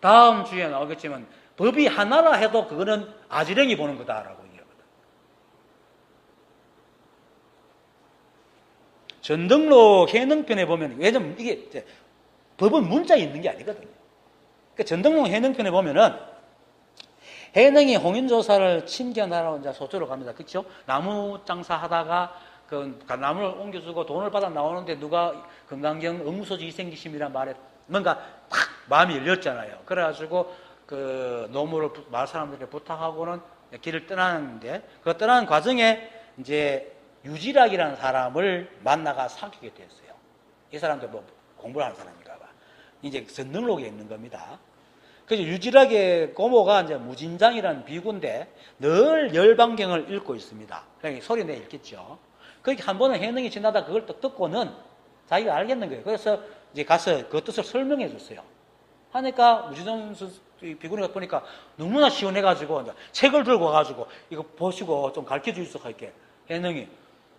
다음 주에 나오겠지만 법이 하나라 해도 그거는 아지랭이 보는 거다라고 얘기하거든. 전등록 해능편에 보면, 왜냐면 이게 법은 문자에 있는 게 아니거든요. 그러니까 전등록 해능편에 보면은 해능이 홍인조사를 친견하러 이제 소조로 갑니다. 그렇죠? 나무 장사 하다가 그 나무를 옮겨주고 돈을 받아 나오는데 누가 건강경 의무소지 이생기심이란 말에 뭔가 탁 마음이 열렸잖아요. 그래가지고 그 노무를 마을 사람들에게 부탁하고는 길을 떠나는데 그 떠나는 과정에 이제 유지락이라는 사람을 만나가 사귀게 됐어요. 이 사람도 뭐 공부를 하는 사람인가 봐. 이제 전등록에 있는 겁니다. 그래서 유지락의 고모가 이제 무진장이라는 비구인데 늘 열반경을 읽고 있습니다. 그러니까 소리 내 읽겠죠. 그렇게 한 번은 해능이 지나다 그걸 또 듣고는 자기가 알겠는 거예요. 그래서 이제 가서 그 뜻을 설명해 줬어요. 하니까 무진장 비구니가 보니까 너무나 시원해가지고 이제 책을 들고 와가지고 이거 보시고 좀 가르쳐 주시소 할게. 해능이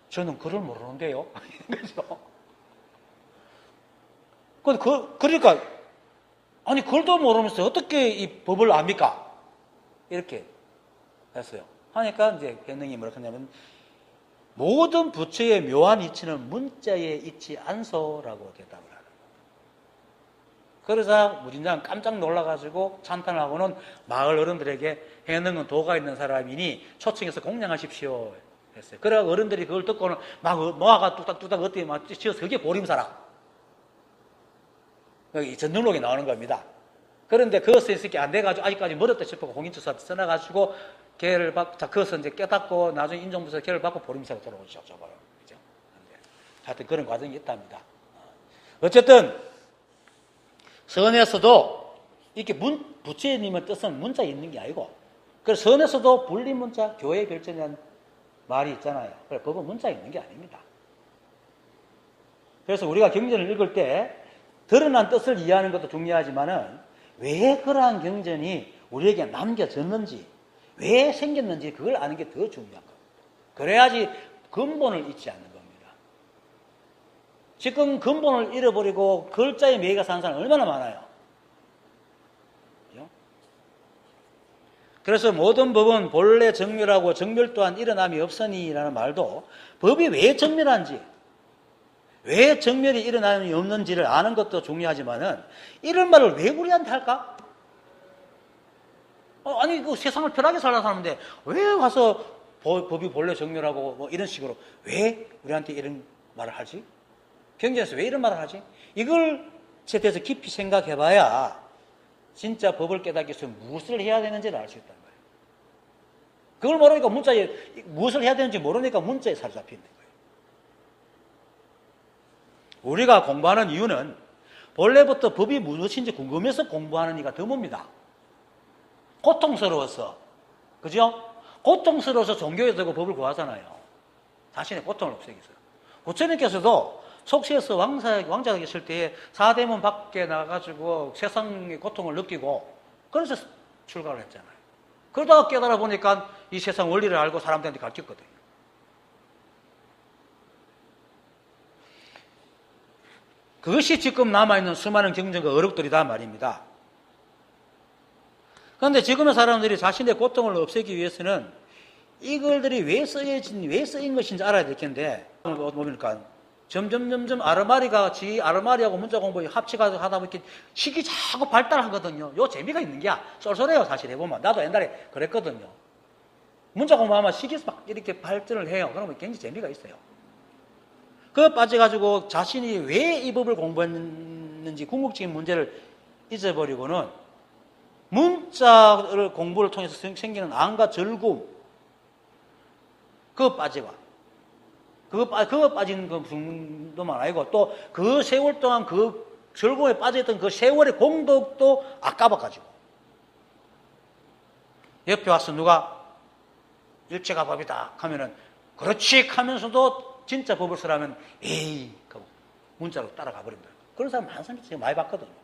저는 글을 모르는데요. 그죠? 그러니까 아니 글도 모르면서 어떻게 이 법을 압니까? 이렇게 했어요. 하니까 이제 해능이 뭐라 했냐면 모든 부처의 묘한 이치는 문자에 있지 않소라고 대답을 하는 거예요. 그러자 무진장 깜짝 놀라가지고 찬탄을 하고는 마을 어른들에게 해능은 도가 있는 사람이니 초청해서 공양하십시오 했어요. 그래가 어른들이 그걸 듣고는 막 모아가 뚝딱뚝딱 어떻게 막 지어서 그게 보림사라. 여기 전등록에 나오는 겁니다. 그런데 그것에 있을 게 안 돼가지고 아직까지 멀었다 싶고 공인처사한테 써놔가지고 걔를 그것을 이제 깨닫고 나중에 인정부서 걔를 받고 보림사로 돌아오죠. 저거를. 그죠? 하여튼 그런 과정이 있답니다. 어쨌든, 선에서도 이렇게 부처님의 뜻은 문자에 있는 게 아니고, 그래서 선에서도 분리문자, 교회 결정이라는 말이 있잖아요. 그래서 법은 문자에 있는 게 아닙니다. 그래서 우리가 경전을 읽을 때 드러난 뜻을 이해하는 것도 중요하지만은 왜 그러한 경전이 우리에게 남겨졌는지, 왜 생겼는지 그걸 아는 게 더 중요한 겁니다. 그래야지 근본을 잊지 않는 겁니다. 지금 근본을 잃어버리고 글자에 매이가 사는 사람 얼마나 많아요. 그래서 모든 법은 본래 정멸하고 정멸 또한 일어남이 없으니라는 말도 법이 왜 정멸한지, 왜 정멸이 일어남이 없는지를 아는 것도 중요하지만은 이런 말을 왜 우리한테 할까? 아니 그 세상을 편하게 살라 사는데 왜 와서 법이 본래 정멸하고 뭐 이런 식으로 왜 우리한테 이런 말을 하지? 경전에서 왜 이런 말을 하지? 이걸 대해서 깊이 생각해봐야 진짜 법을 깨닫기 위해서 무엇을 해야 되는지를 알 수 있다는 거예요. 그걸 모르니까 문자에 무엇을 해야 되는지 모르니까 문자에 사로잡히는 거예요. 우리가 공부하는 이유는 본래부터 법이 무엇인지 궁금해서 공부하는 이가 드뭅니다. 고통스러워서. 그죠? 고통스러워서 종교에 들고 법을 구하잖아요. 자신의 고통을 없애기 위해서. 부처님께서도 속세에서 왕자가 계실 때에 사대문 밖에 나가가지고 세상의 고통을 느끼고 그래서 출가를 했잖아요. 그러다가 깨달아 보니까 이 세상 원리를 알고 사람들한테 가르쳤거든요. 그것이 지금 남아있는 수많은 경전과 어록들이다 말입니다. 그런데 지금의 사람들이 자신의 고통을 없애기 위해서는 이걸들이 왜 쓰인 것인지 알아야 될 텐데, 뭡니까? 점점 아르마리가 아르마리하고 문자 공부 합치가 하다 보니까 식이 자꾸 발달하거든요. 요 재미가 있는 게야. 쏠쏠해요, 사실 해보면. 나도 옛날에 그랬거든요. 문자 공부하면 식이 막 이렇게 발전을 해요. 그러면 굉장히 재미가 있어요. 그거 빠져가지고 자신이 왜 이 법을 공부했는지 궁극적인 문제를 잊어버리고는 문자를 공부를 통해서 생기는 안과 즐거움, 그거 빠져가. 그거 빠지는 그 정도만 아니고 또 그 세월 동안 그 즐거움에 빠져있던 그 세월의 공덕도 아까워가지고. 옆에 와서 누가 일체가 법이다 하면은 그렇지 하면서도 진짜 법을 쓰라면 에이 하고 문자로 따라가 버린다. 그런 사람 많은 사람이 제가 많이 봤거든요.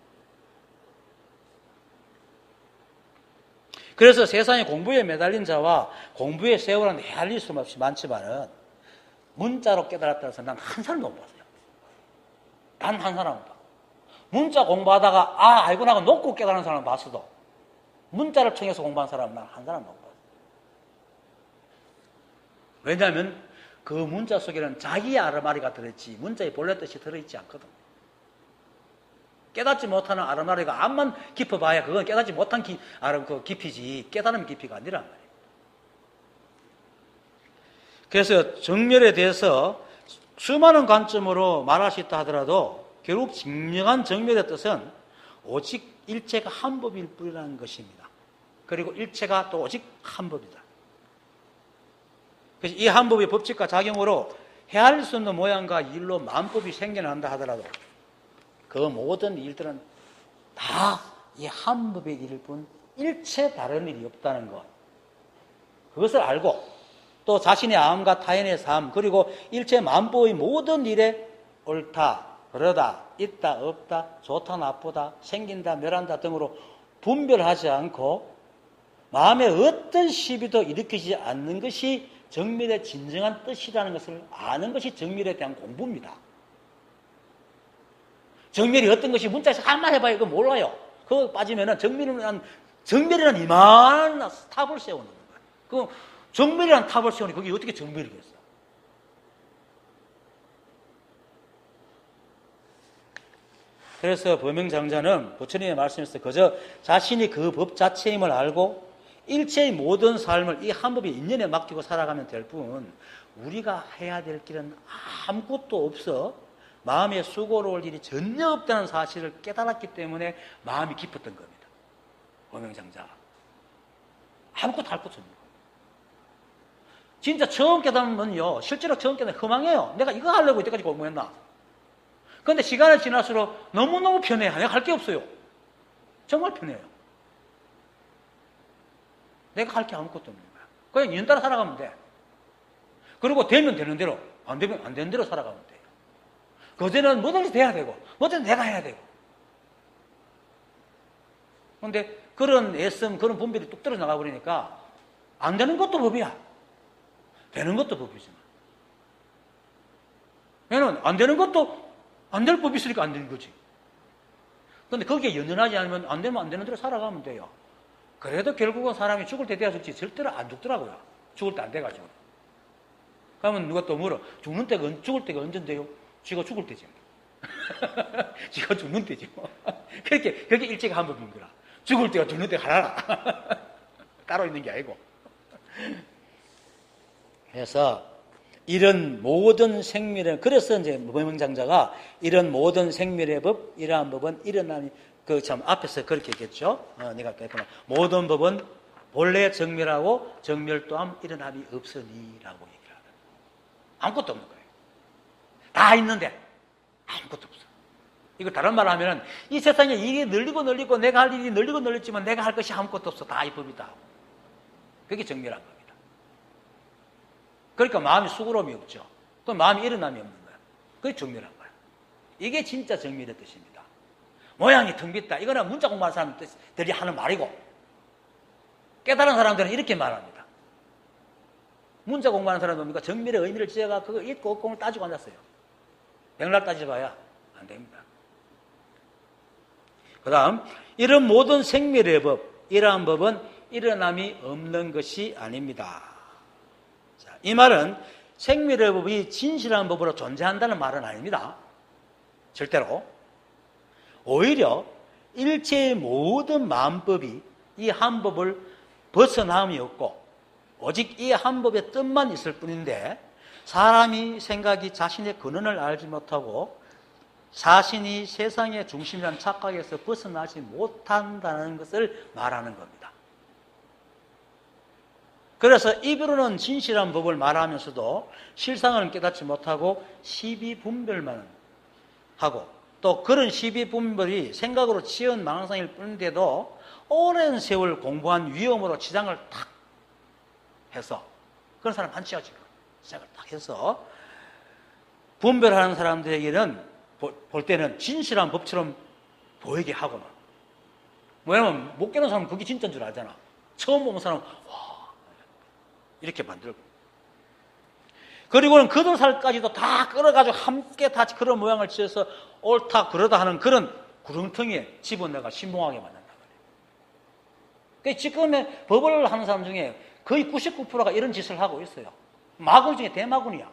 그래서 세상에 공부에 매달린 자와 공부의 세월은 헤아릴 수 없이 많지만은 문자로 깨달았다 해서 난 한 사람도 못 봤어요. 단 한 사람도 못 봤어요. 문자 공부하다가 알고 나고 놓고 깨달은 사람은 봤어도 문자를 통해서 공부한 사람은 난 한 사람도 못 봤어요. 왜냐하면 그 문자 속에는 자기의 아르마리가 들어있지 문자의 본래 뜻이 들어있지 않거든. 깨닫지 못하는 아르마리가 암만 깊어봐야 그건 깨닫지 못한 깊이지 깨달음 깊이가 아니란 말이에요. 그래서 정멸에 대해서 수많은 관점으로 말할 수 있다 하더라도 결국 진정한 정멸의 뜻은 오직 일체가 한 법일 뿐이라는 것입니다. 그리고 일체가 또 오직 한 법이다. 그래서 이 한 법의 법칙과 작용으로 헤아릴 수 없는 모양과 일로 만법이 생겨난다 하더라도 그 모든 일들은 다 이 한 법의 일일 뿐 일체 다른 일이 없다는 것. 그것을 알고 또 자신의 암과 타인의 삶 그리고 일체 만법의 모든 일에 옳다, 그러다, 있다, 없다, 좋다, 나쁘다, 생긴다, 멸한다 등으로 분별하지 않고 마음에 어떤 시비도 일으키지 않는 것이 정밀의 진정한 뜻이라는 것을 아는 것이 정밀에 대한 공부입니다. 정밀이 어떤 것이 문자에서 한말 해봐야 이거 몰라요. 그거 빠지면은 정밀이란 이만한 탑을 세우는 거예요. 그 정밀이란 탑을 세우니 그게 어떻게 정밀이겠어? 그래서 범행장자는 부처님의 말씀에서 그저 자신이 그 법 자체임을 알고 일체의 모든 삶을 이 한 법의 인연에 맡기고 살아가면 될 뿐 우리가 해야 될 길은 아무것도 없어 마음에 수고로울 일이 전혀 없다는 사실을 깨달았기 때문에 마음이 깊었던 겁니다. 범행장자가. 아무것도 할 것도 없는 거예요. 진짜 처음 깨달으면요. 실제로 처음 깨달으면 허망해요. 내가 이거 하려고 이때까지 공부했나. 그런데 시간이 지날수록 너무너무 편해요. 내가 할 게 없어요. 정말 편해요. 내가 할 게 아무것도 없는 거야. 그냥 인연 따라 살아가면 돼. 그리고 되면 되는 대로, 안 되면 안 되는 대로 살아가면 돼요. 그전에는 뭐든지 돼야 되고, 뭐든지 내가 해야 되고. 그런데 그런 애씀, 그런 분별이 뚝 떨어져 나가버리니까 안 되는 것도 법이야. 되는 것도 법이지만. 왜냐면 안 되는 것도 안 될 법이 있으니까 안 되는 거지. 그런데 거기에 연연하지 않으면 안 되면 안 되는 대로 살아가면 돼요. 그래도 결국은 사람이 죽을 때 돼야 죽지 절대로 안 죽더라고요. 죽을 때 안 돼가지고. 그러면 누가 또 물어. 죽을 때가 언젠데요? 쥐가 죽을 때지. 쥐가 죽는 때지. 그게 일체가 한 법인 거라. 죽을 때가 죽는 때가 하나라. 따로 있는 게 아니고. 그래서 이런 모든 생멸의 그래서 이제 범행장자가 이런 모든 생멸의 법, 이러한 법은 일어나니 그 참 앞에서 그렇게 얘기했죠. 내가 그랬구나. 모든 법은 본래 정멸하고 정멸 또한 일어남이 없으니라고 얘기를 하거든요. 아무것도 없는 거예요. 다 있는데 아무것도 없어. 이거 다른 말로 하면은 이 세상에 일이 늘리고 내가 할 일이 늘리고 늘렸지만 내가 할 것이 아무것도 없어. 다 이 법이다. 그게 정멸한 겁니다. 그러니까 마음이 수고로움이 없죠. 그럼 마음이 일어남이 없는 거예요. 그게 정멸한 거예요. 이게 진짜 정멸의 뜻입니다. 모양이 텅 빈다. 이거는 문자 공부하는 사람들이 하는 말이고, 깨달은 사람들은 이렇게 말합니다. 문자 공부하는 사람은 뭡니까? 정밀의 의미를 지어가 그거 있고 없고를 따지고 앉았어요. 백날 따져봐야 안 됩니다. 그 다음, 이런 모든 생멸의 법, 이러한 법은 일어남이 없는 것이 아닙니다. 자, 이 말은 생멸의 법이 진실한 법으로 존재한다는 말은 아닙니다. 절대로. 오히려 일체의 모든 만법이 이 한 법을 벗어남이 없고 오직 이 한 법의 뜻만 있을 뿐인데 사람이 생각이 자신의 근원을 알지 못하고 자신이 세상의 중심이라는 착각에서 벗어나지 못한다는 것을 말하는 겁니다. 그래서 입으로는 진실한 법을 말하면서도 실상을 깨닫지 못하고 시비분별만 하고 또 그런 시비분별이 생각으로 지은 망상일 뿐인데도 오랜 세월 공부한 위험으로 지장을 탁 해서 그런 사람 많지요 지금. 시작을 딱 해서 분별하는 사람들에게는 볼 때는 진실한 법처럼 보이게 하고만. 왜냐면 못 깨는 사람은 그게 진짜인 줄 알잖아. 처음 보는 사람은 와 이렇게 만들고. 그리고는 그들살까지도 다 끌어가지고 함께 다 그런 모양을 지어서 옳다 그러다 하는 그런 구렁텅이에 집어내가 신봉하게 만든단 말이에요. 그러니까 지금의 법을 하는 사람 중에 거의 99%가 이런 짓을 하고 있어요. 마군 중에 대마군이야.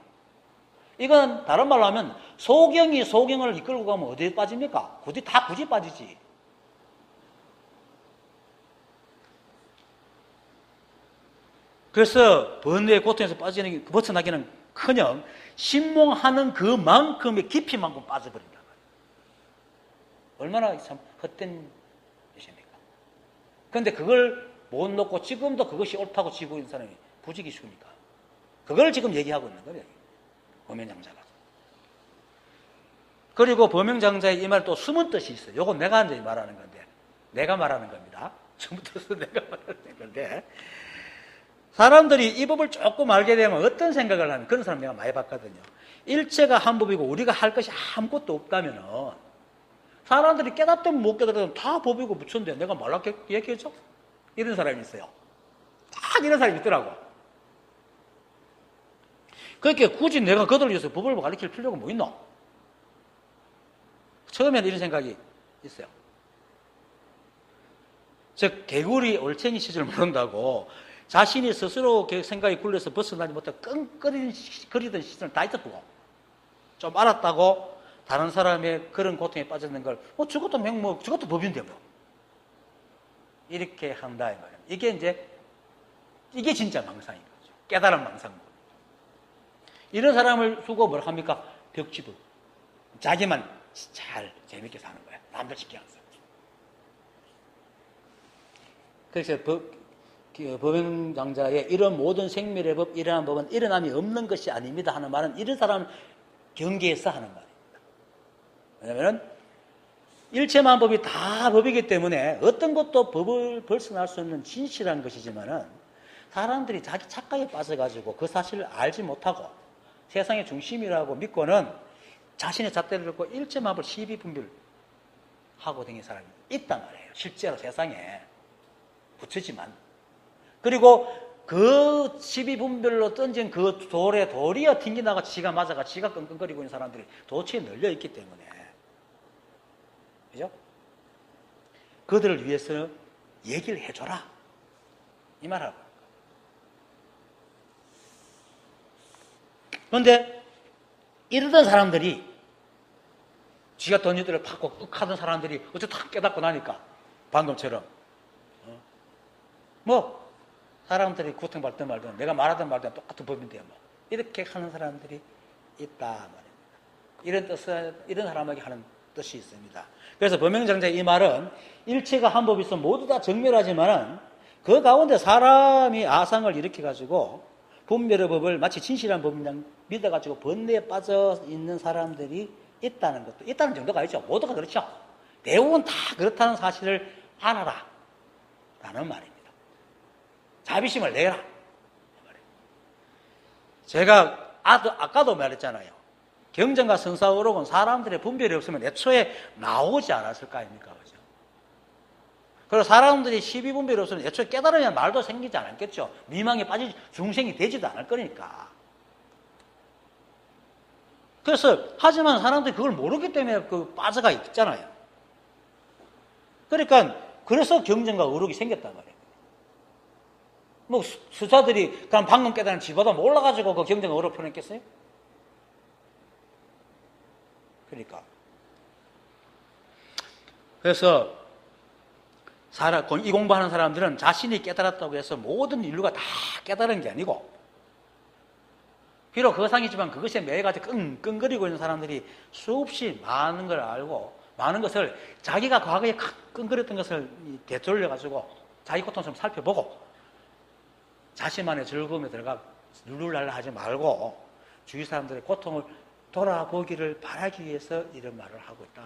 이건 다른 말로 하면 소경이 소경을 이끌고 가면 어디에 빠집니까? 굳이 빠지지. 그래서 번뇌의 고통에서 벗어나기는 커녕 신몽하는 그만큼의 깊이만큼 빠져버린다. 얼마나 참 헛된 짓입니까? 그런데 그걸 못 놓고 지금도 그것이 옳다고 지고 있는 사람이 부지기 쉬우니까. 그걸 지금 얘기하고 있는 거예요. 범행장자가. 그리고 범행장자의 이 말 또 숨은 뜻이 있어요. 요건 내가 이제 말하는 건데, 내가 말하는 겁니다. 처음부터 내가 말하는 건데, 사람들이 이 법을 조금 알게 되면 어떤 생각을 하면 그런 사람 내가 많이 봤거든요. 일체가 한 법이고 우리가 할 것이 아무것도 없다면은 사람들이 깨닫든 못 깨닫든 다 법이고 부처인데 내가 말라게 얘기해줘? 이런 사람이 있어요. 딱 이런 사람이 있더라고. 그러니까 굳이 내가 그들을 위해서 법을 가르칠 필요가 뭐 있노? 처음에는 이런 생각이 있어요. 즉 개구리 올챙이 시절 모른다고 자신이 스스로 생각이 굴려서 벗어나지 못하고 끙끄리던 시절은 다 있었고 좀 알았다고 다른 사람의 그런 고통에 빠졌는 걸 저것도 법인데 뭐 이렇게 한다 이 말이에요. 이게 진짜 망상인 거죠. 깨달은 망상. 이런 사람을 두고 뭘 합니까? 벽지부. 자기만 잘 재밌게 사는 거야. 남들 쉽게 안 사. 그래서 범행장자의 이런 모든 생멸의 법, 이러한 법은 일어남이 없는 것이 아닙니다 하는 말은 이런 사람을 경계해서 하는 말입니다. 왜냐하면 일체만 법이 다 법이기 때문에 어떤 것도 법을 벗어날 수 없는 진실한 것이지만은 사람들이 자기 착각에 빠져가지고 그 사실을 알지 못하고 세상의 중심이라고 믿고는 자신의 잣대를 들고 일체만법을 시비분별하고 다니는 사람이 있단 말이에요. 실제로 세상에 부처지만. 그리고 그 시비분별로 던진 그 돌에 돌이어 튕기나가 지가 맞아가 지가 끙끙거리고 있는 사람들이 도처에 널려있기 때문에. 그죠? 그들을 위해서 얘기를 해줘라. 이 말하고. 그런데 이러던 사람들이 지가 던지들을 팍고 윽하던 사람들이 어째 탁 깨닫고 나니까 방금처럼 뭐 사람들이 고통받든 말든 내가 말하든 말든 똑같은 법인데 뭐 이렇게 하는 사람들이 있다 말입니다. 이런 사람에게 하는 뜻이 있습니다. 그래서 범행장자의 이 말은 일체가 한 법이 있으면 모두 다 정멸하지만은 그 가운데 사람이 아상을 일으켜가지고 분별의 법을 마치 진실한 법이랑 믿어가지고 번뇌에 빠져 있는 사람들이 있다는 것도 있다는 정도가 있죠. 모두가 그렇죠. 대부분 다 그렇다는 사실을 알아라 라는 말입니다. 자비심을 내라. 제가 아까도 말했잖아요. 경전과 선사의록은 사람들의 분별이 없으면 애초에 나오지 않았을 거 아닙니까? 그죠? 그리고 사람들이 시비분별이 없으면 애초에 깨달으면 말도 생기지 않았겠죠. 미망에 빠질 중생이 되지도 않을 거니까. 그래서 하지만 사람들이 그걸 모르기 때문에 그 빠져가 있잖아요. 그러니까 그래서 경전과 의록이 생겼단 말이에요. 뭐 수사들이 그럼 방금 깨달은 지보다 몰라가지고 그 경전과 의록 표현했겠어요? 그러니까 그래서 이 공부하는 사람들은 자신이 깨달았다고 해서 모든 인류가 다 깨달은 게 아니고, 비록 거상이지만 그것에 매여가지고 끙끙거리고 있는 사람들이 수없이 많은 걸 알고, 많은 것을 자기가 과거에 끙거렸던 것을 되돌려가지고 자기 고통을 좀 살펴보고 자신만의 즐거움에 들어가 룰루랄라 하지 말고 주위 사람들의 고통을 돌아보기를 바라기 위해서 이런 말을 하고 있다.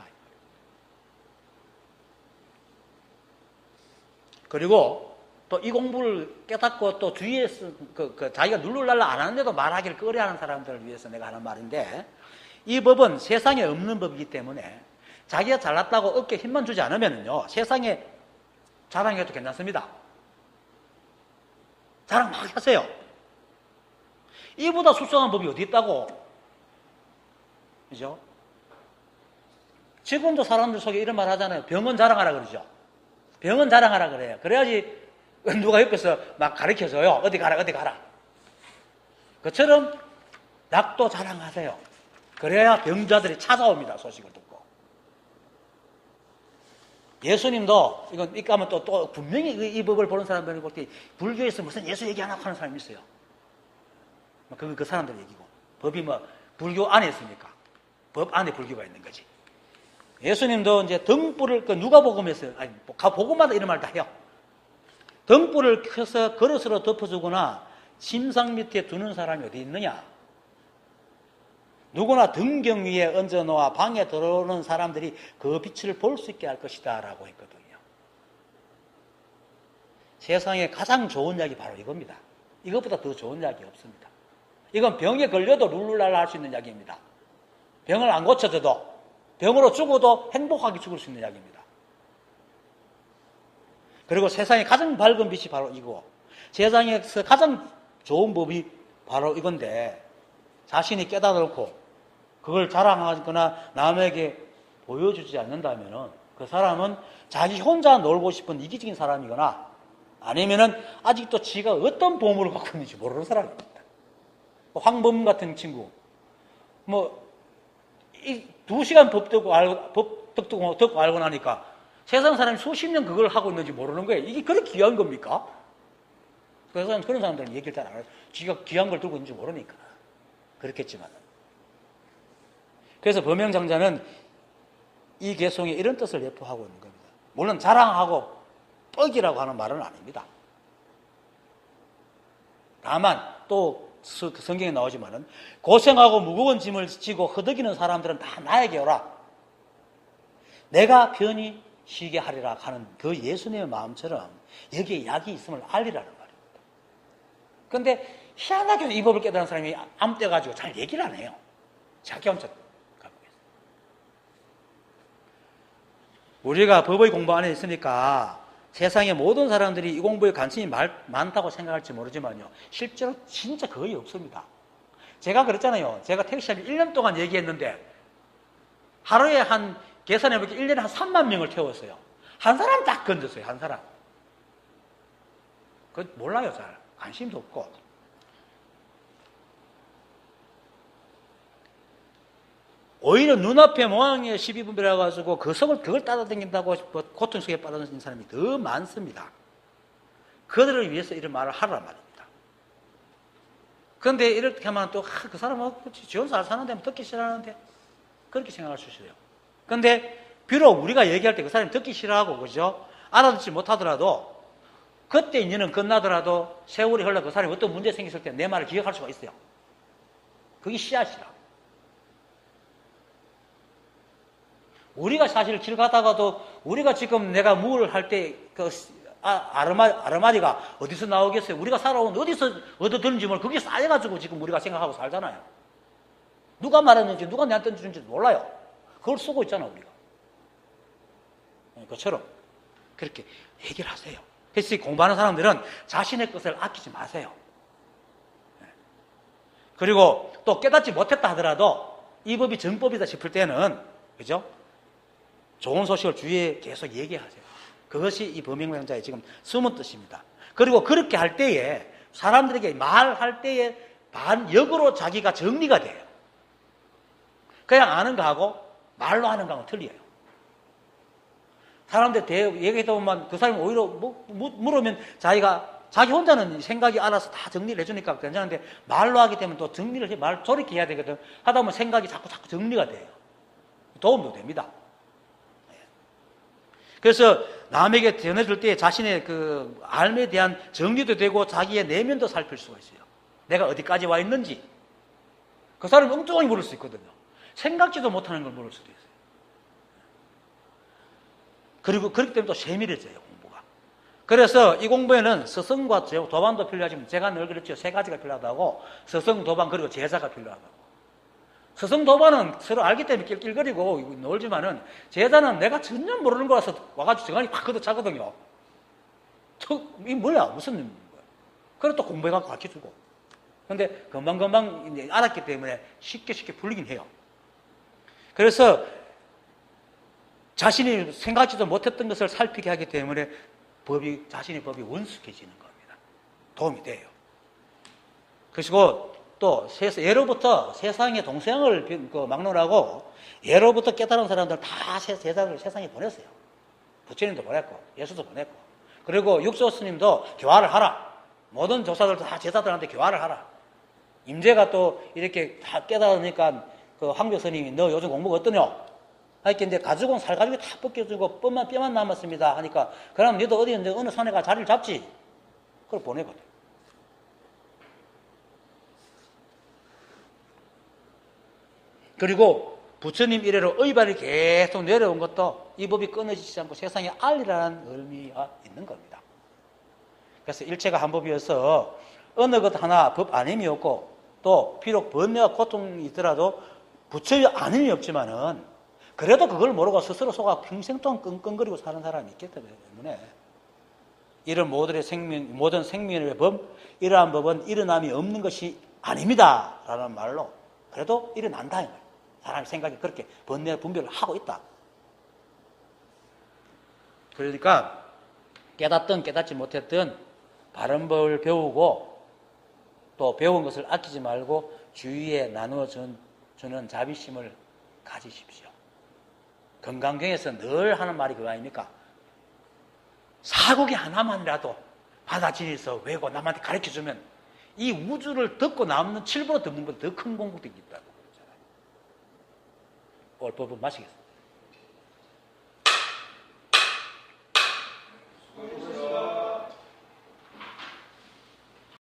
그리고 또 이 공부를 깨닫고 또 주위에서 자기가 룰루랄라 안 하는데도 말하기를 꺼려하는 사람들을 위해서 내가 하는 말인데, 이 법은 세상에 없는 법이기 때문에 자기가 잘났다고 어깨에 힘만 주지 않으면요 세상에 자랑해도 괜찮습니다. 자랑 막 하세요. 이보다 수상한 법이 어디 있다고. 그죠? 지금도 사람들 속에 이런 말 하잖아요. 병원 자랑하라 그러죠. 병원 자랑하라 그래요. 그래야지 누가 옆에서 막 가르쳐줘요. 어디 가라, 어디 가라. 그처럼 약도 자랑하세요. 그래야 병자들이 찾아옵니다. 소식을 듣고. 예수님도 이건 이까면 또 분명히 이 법을 보는 사람들이 볼 때 불교에서 무슨 예수 얘기 안 하고 하는 사람이 있어요. 그 사람들 얘기고. 법이 뭐 불교 안에 있습니까? 법 안에 불교가 있는 거지. 예수님도 이제 등불을 누가복음에서 복음마다 이런 말 다 해요. 등불을 켜서 그릇으로 덮어주거나 침상 밑에 두는 사람이 어디 있느냐? 누구나 등경 위에 얹어놓아 방에 들어오는 사람들이 그 빛을 볼 수 있게 할 것이다 라고 했거든요. 세상에 가장 좋은 약이 바로 이겁니다. 이것보다 더 좋은 약이 없습니다. 이건 병에 걸려도 룰루랄라 할 수 있는 약입니다. 병을 안 고쳐져도, 병으로 죽어도 행복하게 죽을 수 있는 약입니다. 그리고 세상에 가장 밝은 빛이 바로 이거, 세상에서 가장 좋은 법이 바로 이건데, 자신이 깨달고 그걸 자랑하거나 남에게 보여주지 않는다면 그 사람은 자기 혼자 놀고 싶은 이기적인 사람이거나 아니면은 아직도 지가 어떤 보물을 갖고 있는지 모르는 사람입니다. 황범 같은 친구, 이 2시간 법 듣고 알고 나니까 세상 사람이 수십 년 그걸 하고 있는지 모르는 거예요. 이게 그렇게 귀한 겁니까? 그래서 그런 사람들은 얘기를 잘 안 해요. 지가 귀한 걸 들고 있는지 모르니까. 그렇겠지만. 그래서 범행장자는 이 개송에 이런 뜻을 내포하고 있는 겁니다. 물론 자랑하고 뻑이라고 하는 말은 아닙니다. 다만 또 성경에 나오지만은 고생하고 무거운 짐을 지고 허덕이는 사람들은 다 나에게 오라. 내가 편히 쉬게 하리라 하는 그 예수님의 마음처럼 여기에 약이 있음을 알리라는 말입니다. 그런데 희한하게 이 법을 깨달은 사람이 암 떼가지고 잘 얘기를 안 해요. 자기 혼자 갖고 있어요. 우리가 법의 공부 안에 있으니까 세상의 모든 사람들이 이 공부에 관심이 많다고 생각할지 모르지만요, 실제로 진짜 거의 없습니다. 제가 그랬잖아요. 제가 택시를 1년 동안 얘기했는데 하루에 계산해보니까 1년에 한 3만 명을 태웠어요. 한 사람 딱 건졌어요. 한 사람. 몰라요. 잘 관심도 없고. 오히려 눈앞에 모양의 시비분별해 가지고 그걸 따라다닌다고 고통 속에 빠져든 사람이 더 많습니다. 그들을 위해서 이런 말을 하란 말입니다. 그런데 이렇게 하면 또 그 사람은 지원 잘 사는데 듣기 싫어하는데 그렇게 생각할 수 있어요. 그런데 비록 우리가 얘기할 때 그 사람이 듣기 싫어하고 그죠? 알아듣지 못하더라도 그때 인연은 끝나더라도 세월이 흘러 그 사람이 어떤 문제 생겼을 때 내 말을 기억할 수가 있어요. 그게 씨앗이라. 우리가 사실 길 가다가도 우리가 지금 내가 뭘 할 때 아르마디가 어디서 나오겠어요? 우리가 살아온 어디서 얻어들는지 모르고 그게 쌓여가지고 지금 우리가 생각하고 살잖아요. 누가 말했는지 누가 내한테 주는지 몰라요. 그걸 쓰고 있잖아 우리가. 그것처럼 그렇게 얘기를 하세요. 그래서 공부하는 사람들은 자신의 것을 아끼지 마세요. 그리고 또 깨닫지 못했다 하더라도 이 법이 정법이다 싶을 때는, 그죠? 좋은 소식을 주위에 계속 얘기하세요. 그것이 이 범행장자의 지금 숨은 뜻입니다. 그리고 그렇게 할 때에 사람들에게 말할 때에 반역으로 자기가 정리가 돼요. 그냥 아는 거하고 말로 하는 거하고 틀려요. 사람들 얘기하다 보면 그 사람이 오히려 물으면 자기 혼자는 생각이 알아서 다 정리를 해주니까 괜찮은데 말로 하기 때문에 또 정리를 말 저렇게 해야 되거든. 하다 보면 생각이 자꾸 정리가 돼요. 도움도 됩니다. 그래서 남에게 전해줄 때 자신의 그 삶에 대한 정리도 되고 자기의 내면도 살필 수가 있어요. 내가 어디까지 와 있는지. 그 사람이 엉뚱하게 물을 수 있거든요. 생각지도 못하는 걸 물을 수도 있어요. 그리고 그렇기 때문에 또 세밀해져요, 공부가. 그래서 이 공부에는 스승과 도반도 필요하지만 제가 늘 그랬죠. 세 가지가 필요하다고. 스승, 도반, 그리고 제자가 필요하다고. 스승, 도반은 서로 알기 때문에 낄낄거리고 놀지만은 제자는 내가 전혀 모르는 거라서 와가지고 정한이 팍 걷어차거든요. 이 뭐야? 무슨 거야? 그래 또 공부해갖고 가르쳐주고. 근데 금방금방 이제 알았기 때문에 쉽게 풀리긴 해요. 그래서 자신이 생각지도 못했던 것을 살피게 하기 때문에 자신의 법이 원숙해지는 겁니다. 도움이 돼요. 그리고 또 예로부터 세상에 동생을 막론하고 예로부터 깨달은 사람들 다 제자를 세상에 보냈어요. 부처님도 보냈고 예수도 보냈고 그리고 육조 스님도 교화를 하라. 모든 조사들 다 제자들한테 교화를 하라. 임재가 또 이렇게 다 깨달으니까 그 황교 스님이 너 요즘 공부가 어떠냐? 하니까 이제 가죽은 살가죽이 다 벗겨지고 뼈만 남았습니다. 하니까 그럼 너도 어느 산에 가 자리를 잡지? 그걸 보내거든. 그리고 부처님 이래로 의발이 계속 내려온 것도 이 법이 끊어지지 않고 세상에 알리라는 의미가 있는 겁니다. 그래서 일체가 한 법이어서 어느 것 하나 법 아님이 없고 또 비록 번뇌와 고통이 있더라도 부처의 아님이 없지만은 그래도 그걸 모르고 스스로 속아 평생 동안 끙끙거리고 사는 사람이 있기 때문에 이런 모든 생명의 법, 이러한 법은 일어남이 없는 것이 아닙니다. 라는 말로 그래도 일어난다. 사람의 생각이 그렇게 번뇌 분별을 하고 있다. 그러니까 깨닫든 깨닫지 못했든 바른 법을 배우고 또 배운 것을 아끼지 말고 주위에 나누어 주는 자비심을 가지십시오. 건강경에서 늘 하는 말이 그거 아닙니까? 사고기 하나만이라도 받아들여서 외고 남한테 가르쳐주면 이 우주를 덮고 남는 7보로 덮는 것보다 더 큰 공부가 있다고 그러잖아요. 오늘 법은 마치겠습니다.